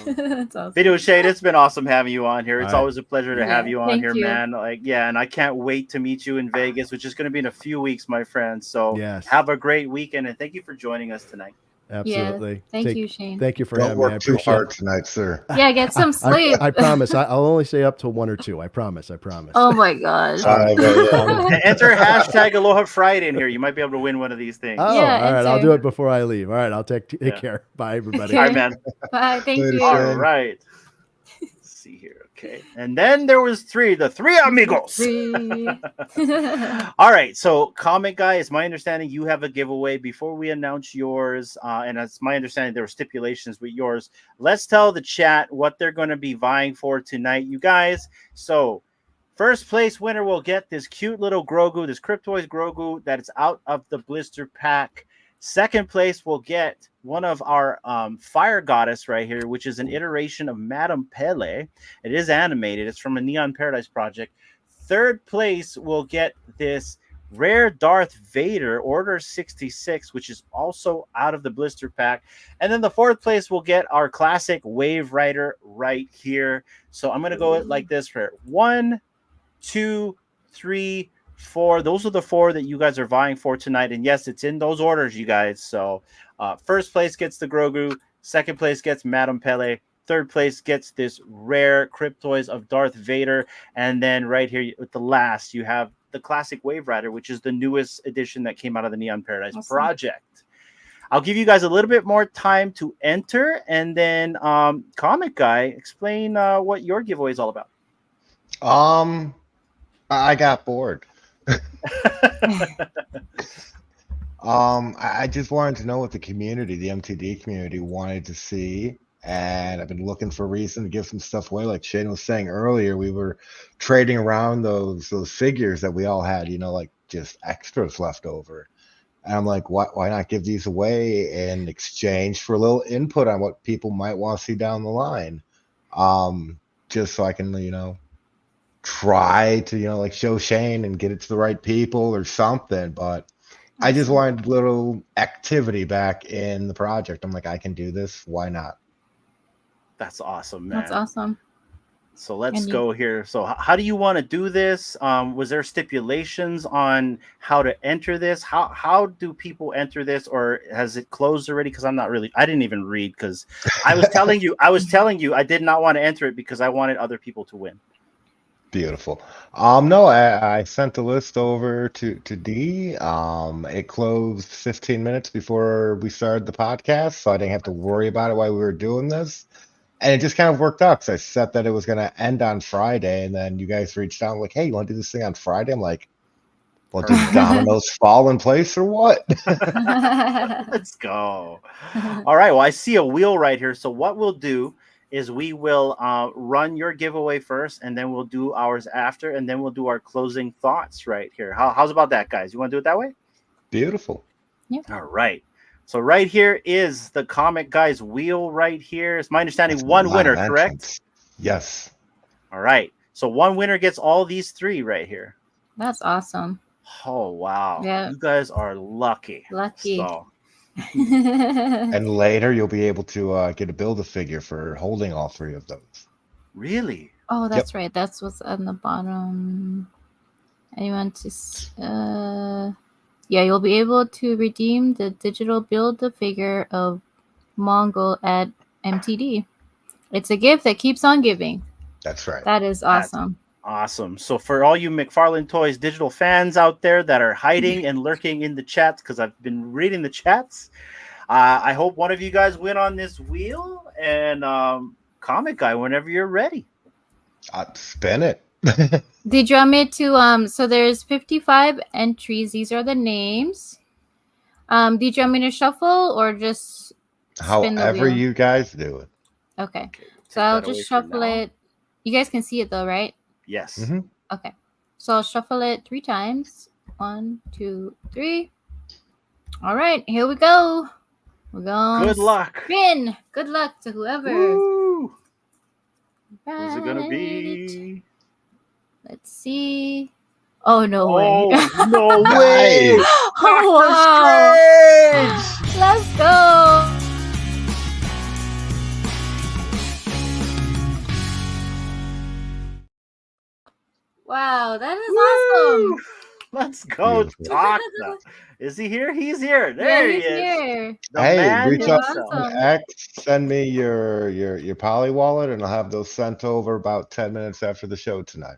That's awesome. VideoShane, it's been awesome having you on here. It's All right. always a pleasure to have you on Thank here, you. man. And I can't wait to meet you in Vegas, which is going to be in a few weeks, my friend. So Yes. have a great weekend, and thank you for joining us tonight. Absolutely. Thank you, Shane. Thank you for Don't having me. I work too appreciate hard it. tonight, sir. Yeah, get some sleep. I promise. I'll only say up to 1 or 2. I promise. Oh my gosh. Enter hashtag Aloha Friday in here. You might be able to win one of these things. Oh, Yeah, all right. I'll enter. do it before I leave. All right. I'll take care. Bye, everybody. All right, man. Bye. Thank Later, you. Shane. All right. Let's see here. Okay. And then there was the three amigos. Free. All right. So, Comic Guy, it's my understanding you have a giveaway. Before we announce yours, and it's my understanding there were stipulations with yours, let's tell the chat what they're going to be vying for tonight, you guys. So, first place winner will get this cute little Grogu, this Cryptoid Grogu that is out of the blister pack. Second place will get one of our fire goddess right here, which is an iteration of Madame Pele. It is animated. It's from a Neon Paradise project. Third place will get this rare Darth Vader Order 66, which is also out of the blister pack. And then the fourth place will get our classic Wave Rider right here. So I'm going to go like this for 1, 2, 3, 4. Those are the 4 that you guys are vying for tonight. And yes, it's in those orders, you guys. So first place gets the Grogu. Second place gets Madame Pele. Third place gets this rare Cryptoids of Darth Vader. And then right here with the last, you have the classic Wave Rider, which is the newest edition that came out of the Neon Paradise project. I'll give you guys a little bit more time to enter. And then Comic Guy, explain what your giveaway is all about. I got bored. I just wanted to know what the community, the MTD community, wanted to see, and I've been looking for a reason to give some stuff away. Like Shane was saying earlier, we were trading around those figures that we all had, like just extras left over. And I'm like, why not give these away in exchange for a little input on what people might want to see down the line? Just so I can, try to, like show Shane and get it to the right people or something. But I just wanted a little activity back in the project. I'm like, I can do this. Why not? That's awesome, man. That's awesome. So let's go here. So how do you want to do this? Was there stipulations on how to enter this? How do people enter this, or has it closed already? Because I didn't even read, because I was telling you I did not want to enter it because I wanted other people to win. Beautiful. No, I sent the list over to D. It closed 15 minutes before we started the podcast, so I didn't have to worry about it while we were doing this. And it just kind of worked out because I said that it was going to end on Friday, and then you guys reached out like, hey, you want to do this thing on Friday? I'm like, well, do dominoes fall in place or what? Let's go. All right. Well, I see a wheel right here. So what we'll do is we will run your giveaway first, and then we'll do ours after, and then we'll do our closing thoughts right here. How's about that, guys? You want to do it that way? Beautiful. Yeah. All right. So right here is the Comic Guy's wheel right here. It's my understanding That's one a lot winner, of correct? entrants. Yes. All right. So one winner gets all these 3 right here. That's awesome. Oh, wow. Yeah. You guys are lucky. Lucky. So, And later you'll be able to get a Build-A-Figure for holding all 3 of those. really? Oh, that's right. That's what's on the bottom. Anyone to yeah, you'll be able to redeem the digital Build-A-Figure of Mongol at MTD. It's a gift that keeps on giving. That's right. That is awesome. Awesome. So for all you McFarlane Toys digital fans out there that are hiding and lurking in the chats, because I've been reading the chats, I hope one of you guys win on this wheel. And Comic Guy, whenever you're ready. Spin it. Did you want me to so there's 55 entries. These are the names. Did you want me to shuffle or just spin the However wheel? you guys do it. Okay. Okay, we'll So take I'll that away just for shuffle now. it. You guys can see it though, right? Yes. Mm-hmm. Okay. So I'll shuffle it 3 times. 1, 2, 3. All right, here we go. We're going Good luck. spin. Good luck to whoever. Woo! Right. Who's it gonna be? Let's see. Oh, no way. Oh, no way! Nice. Oh, wow. Strange! Let's go. Wow, that is awesome. Woo! Let's go, Beautiful. Doctor. Is he here? He's here. Yeah, There he's he is. here. The Hey, man reach You're out himself. to awesome. X, send me your poly wallet, and I'll have those sent over about 10 minutes after the show tonight.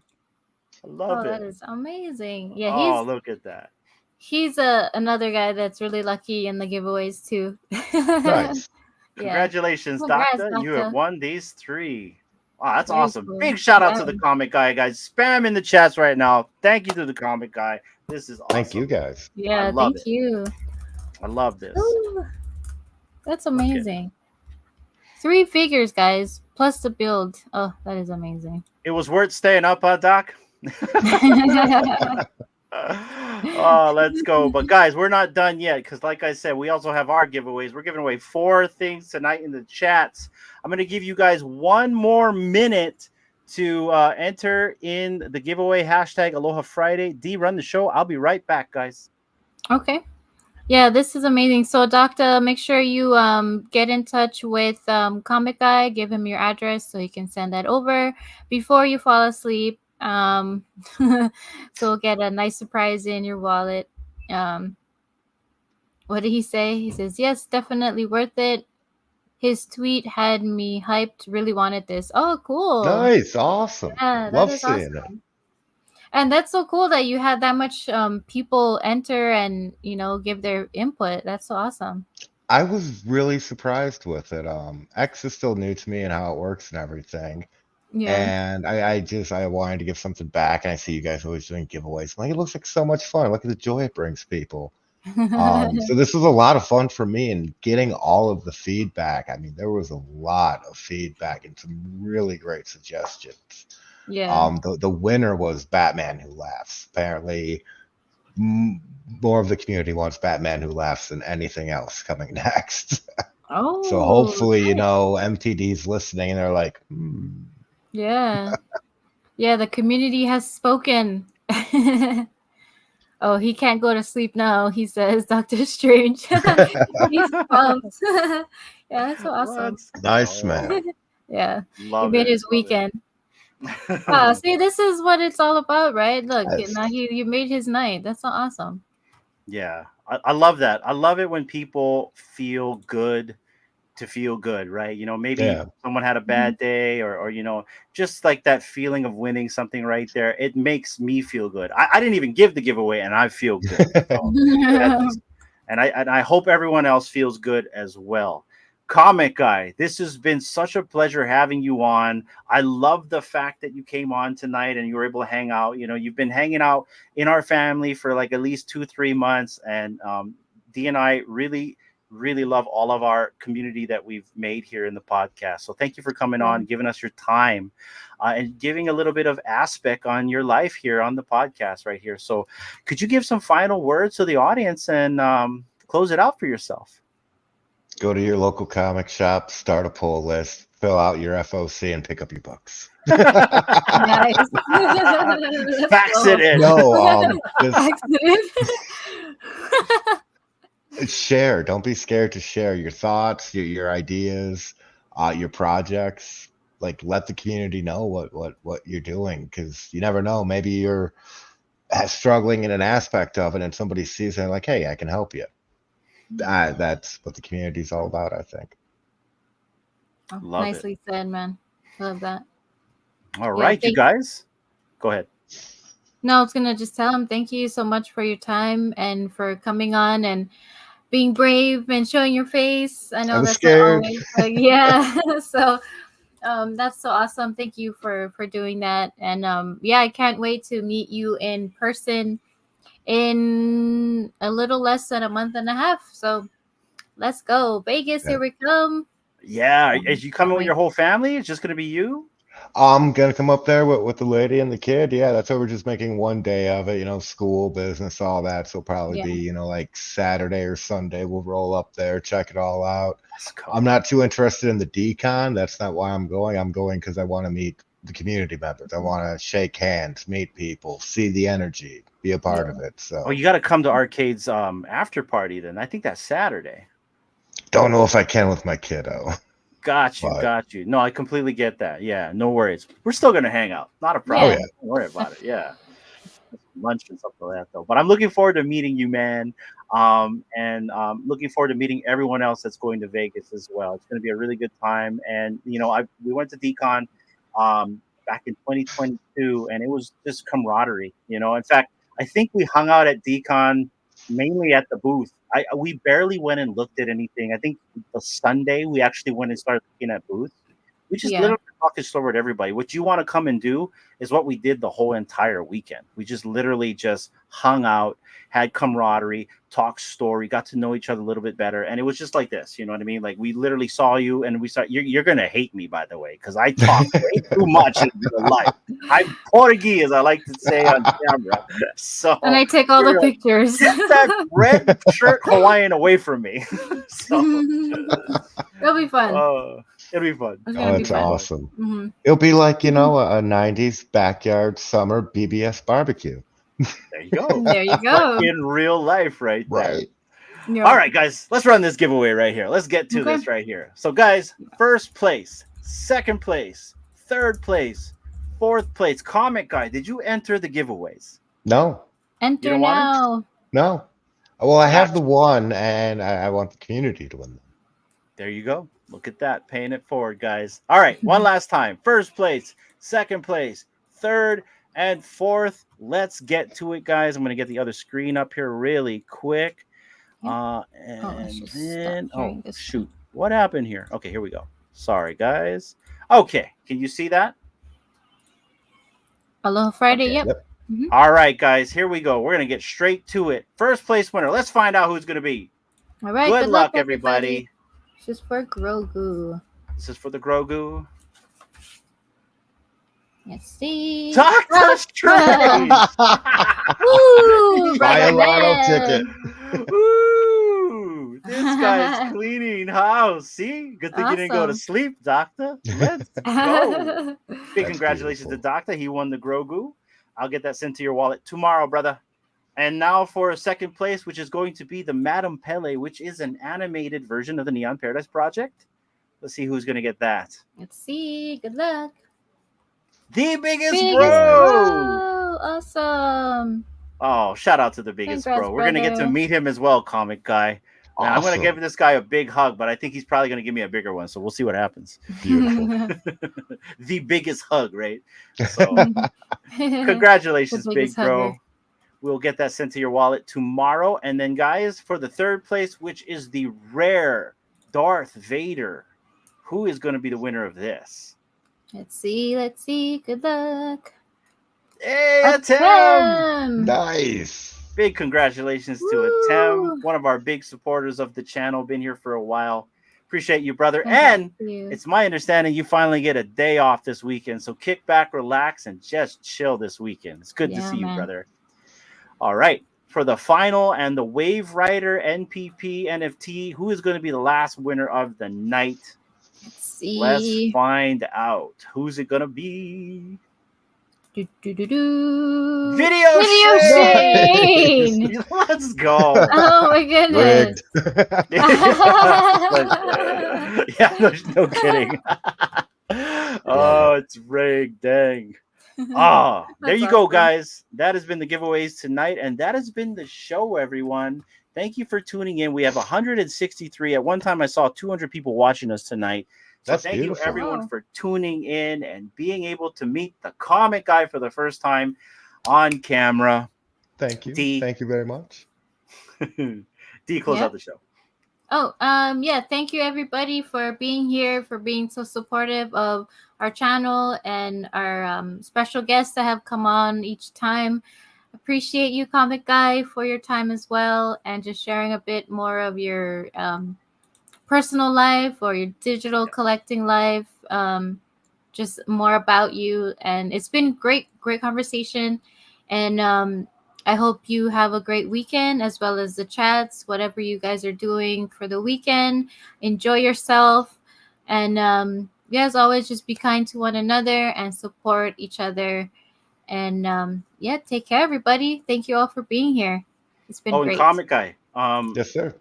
I love Oh, that it. is amazing. Yeah, Oh, look at that. he's another guy that's really lucky in the giveaways too. Nice. Yeah. Congratulations, Congrats, Doctor. You Doctor. have won these 3. Wow, that's Very awesome. cool. Big shout out to Yeah. the comic guy, guys. Spam in the chats right now. Thank you to the comic guy. This is awesome. Thank you, guys. Yeah, love thank it. you. I love this. Ooh, that's amazing. 3 figures, guys, plus the build. Oh, that is amazing. It was worth staying up, Doc? Oh, let's go. But guys, we're not done yet because like I said, we also have our giveaways. We're giving away 4 things tonight in the chats. I'm going to give you guys 1 more minute to enter in the giveaway hashtag Aloha Friday. D, run the show. I'll be right back, guys. Okay. Yeah, this is amazing. So, Doctor, make sure you get in touch with Comic Guy. Give him your address so he can send that over before you fall asleep. So we'll get a nice surprise in your wallet. What did he say? He says, yes, definitely worth it. His tweet had me hyped. Really wanted this. Oh, cool. Nice. Awesome. Yeah, that Love is seeing it. awesome. And that's so cool that you had that much people enter and give their input. That's so awesome. I was really surprised with it. X is still new to me and how it works and everything. Yeah. And I wanted to give something back, and I see you guys always doing giveaways. Like, it looks like so much fun. Look at the joy it brings people. So this was a lot of fun for me, and getting all of the feedback. I mean, there was a lot of feedback and some really great suggestions. Yeah. The winner was Batman Who Laughs. Apparently, more of the community wants Batman Who Laughs than anything else coming next. Oh. So hopefully, nice. MTD's listening and they're like, Yeah. Yeah, the community has spoken. Oh, he can't go to sleep now, he says, Doctor Strange. He's pumped. Yeah, that's so awesome. Nice, man. Yeah, Love he made it, his love weekend. it. See, this is what it's all about, right? Look, Yes. now you made his night. That's so awesome. Yeah, I love that. I love it when people feel good to feel good, right? Maybe Yeah. someone had a bad day or just like that feeling of winning something right there. It makes me feel good. I didn't even give the giveaway and I feel good. So, and I hope everyone else feels good as well. Comic Guy, this has been such a pleasure having you on. I love the fact that you came on tonight and you were able to hang out. You've been hanging out in our family for like at least 2-3 months, and Dee and I really love all of our community that we've made here in the podcast. So thank you for coming on, giving us your time, and giving a little bit of aspect on your life here on the podcast right here. So could you give some final words to the audience and close it out for yourself? Go to your local comic shop, start a pull list, fill out your FOC, and pick up your books. Nice. Fax it in. No, just Fax it in. share. Don't be scared to share your thoughts, your ideas, your projects. Like, let the community know what you're doing, because you never know. Maybe you're struggling in an aspect of it, and somebody sees it and like, hey, I can help you. That's what the community is all about, I think. Oh, Love it. nicely said, man. Love that. All right, you guys. Go ahead. No, I was gonna just tell him thank you so much for your time and for coming on and being brave and showing your face. I know I was that's scared. not always like, yeah. So That's so awesome. Thank you for doing that. And yeah, I can't wait to meet you in person in a little less than a month and a half. So let's go. Vegas, here we come. Yeah, is you coming with Wait. your whole family? It's just gonna be you? I'm gonna come up there with the lady and the kid. Yeah, that's why we're just making one day of it. School, business, all that. So it'll probably Yeah. be, like Saturday or Sunday. We'll roll up there, check it all out. Let's go. I'm not too interested in the decon. That's not why I'm going. I'm going because I want to meet the community members. I want to shake hands, meet people, see the energy, be a part of it. So Oh, you got to come to Arcade's after party then. I think that's Saturday. don't know if I can with my kiddo. Got you, But- got you. No, I completely get that. Yeah, no worries. We're still gonna hang out. Not a problem. yeah. Don't worry about it. Yeah. Lunch and stuff like that though. But I'm looking forward to meeting you, man. And looking forward to meeting everyone else that's going to Vegas as well. It's gonna be a really good time. And we went to Decon back in 2022 and it was just camaraderie, In fact, I think we hung out at Decon mainly at the booth. We barely went and looked at anything. I think the Sunday we actually went and started looking at booths. We just literally talked store with everybody. What you want to come and do is what we did the whole entire weekend. We just literally just hung out, had camaraderie, talked story, got to know each other a little bit better. And it was just like this, you know what I mean? Like we literally saw you and we saw you're going to hate me, by the way, because I talk way too much in real life. I'm Portuguese, as I like to say on camera. So And I take all the pictures. Get that red shirt Hawaiian away from me. So It'll be fun. it'll be fun. It's gonna be That's fun. awesome. Mhm. It'll be like, a 90s backyard summer BBS barbecue. There you go. There you go. In real life, right there. Right. Yeah. All right, guys, let's run this giveaway right here. Let's get to Okay. this right here. So, guys, first place, second place, third place, fourth place. Comment guy, did you enter the giveaways? No, Enter don't want it? now. no. Well, I have Gotcha. the one, and I want the community to win them. There you go. Look at that. Paying it forward, guys. All right, one last time. First place, second place, third, and fourth. Let's get to it, guys. I'm going to get the other screen up here really quick. let's And just then, stop hearing this. shoot. What happened here? Okay, here we go. Sorry, guys. Okay, can you see that? Aloha Friday. Okay. Yep. All right, guys, here we go. We're going to get straight to it. First place winner. Let's find out who's going to be. All right. Good luck, everybody. This is for Grogu. This is for the Grogu. Let's see. Dr. Strange! Woo! Buy a lotto Brother ticket. Woo! This guy's cleaning house. See? Good thing you didn't go to Awesome. sleep, Doctor. Let's go. Man. Big That's congratulations to beautiful. Doctor. He won the Grogu. I'll get that sent to your wallet tomorrow, brother. And now for a second place, which is going to be the Madame Pele, which is an animated version of the Neon Paradise Project. Let's see who's going to get that. Let's see. Good luck. The biggest Biggest bro. bro. Awesome. Oh, shout out to the biggest Congrats, bro. We're going to get to brother. meet him as well, comic guy. Now, I'm going to Awesome. give this guy a big hug, but I think he's probably going to give me a bigger one. So we'll see what happens. Beautiful. The biggest hug, right? So congratulations, The big biggest bro. hugger. We'll get that sent to your wallet tomorrow. And then, guys, for the third place, which is the rare Darth Vader, who is going to be the winner of this? Let's see. Let's see. Good luck. Hey, Atem! Atem! Nice. Big congratulations to Woo! Atem, one of our big supporters of the channel, been here for a while. Appreciate you, brother. Thank And you. it's my understanding you finally get a day off this weekend. So kick back, relax, and just chill this weekend. It's good to Yeah, see you, man. brother. All right. For the final and the Wave Rider NPP NFT, who is going to be the last winner of the night? Let's see. Let's find out. Who's it going to be? Do, do, do, do. Video Shane! Let's go. Oh my goodness. Rigged. Yeah, no kidding. Oh, it's rigged. Dang. Ah, there That's you go, awesome. guys. That has been the giveaways tonight, and that has been the show, everyone. Thank you for tuning in. We have 163. At one time, I saw 200 people watching us tonight. So That's thank beautiful. you, everyone, Wow. for tuning in and being able to meet the comic guy for the first time on camera. Thank you. D. Thank you very much. D, close Yeah. out the show. Oh, yeah, thank you everybody for being here, for being so supportive of our channel and our special guests that have come on each time. Appreciate you, Comic Guy, for your time as well, and just sharing a bit more of your personal life or your digital collecting life, just more about you. And it's been great conversation. And I hope you have a great weekend, as well as the chats, whatever you guys are doing for the weekend. Enjoy yourself. And yeah, as always, just be kind to one another and support each other. And yeah, take care, everybody. Thank you all for being here. It's been Oh, and great. Comic Guy. Yes, sir.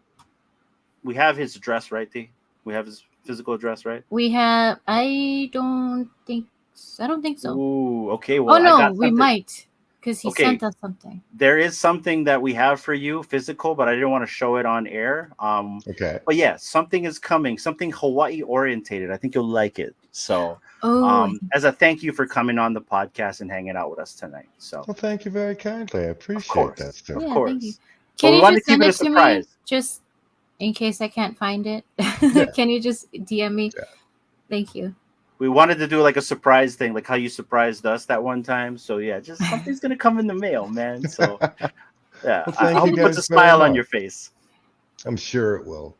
We have his address, right, D? We have his physical address, right? We have. I don't think so. Ooh, okay. Well, Oh I no, got we something. might, because he Okay. sent us something. There is something that we have for you, physical, but I didn't want to show it on air. Okay. But yeah, something is coming, something Hawaii orientated. I think you'll like it. So, Oh, as a thank you for coming on the podcast and hanging out with us tonight. So, Well, thank you very kindly. I of appreciate course, that, sir. yeah, of course. thank you. But Can we you wanted just to keep send it a it to me, surprise. just in case I can't find it? Yeah. Can you just DM me? Yeah. Thank you. We wanted to do like a surprise thing, like how you surprised us that one time. So yeah, just something's gonna come in the mail, man. So yeah, Well, I thank hope you it puts a guys very smile on much. your face. I'm sure it will.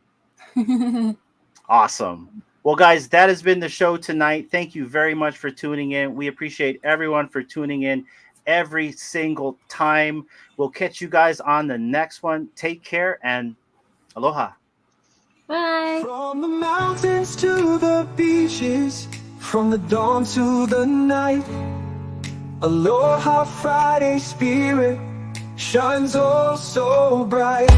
Awesome. Well, guys, that has been the show tonight. Thank you very much for tuning in. We appreciate everyone for tuning in every single time. We'll catch you guys on the next one. Take care and aloha. Bye. From the mountains to the beaches, from the dawn to the night, Aloha Friday spirit shines oh so bright.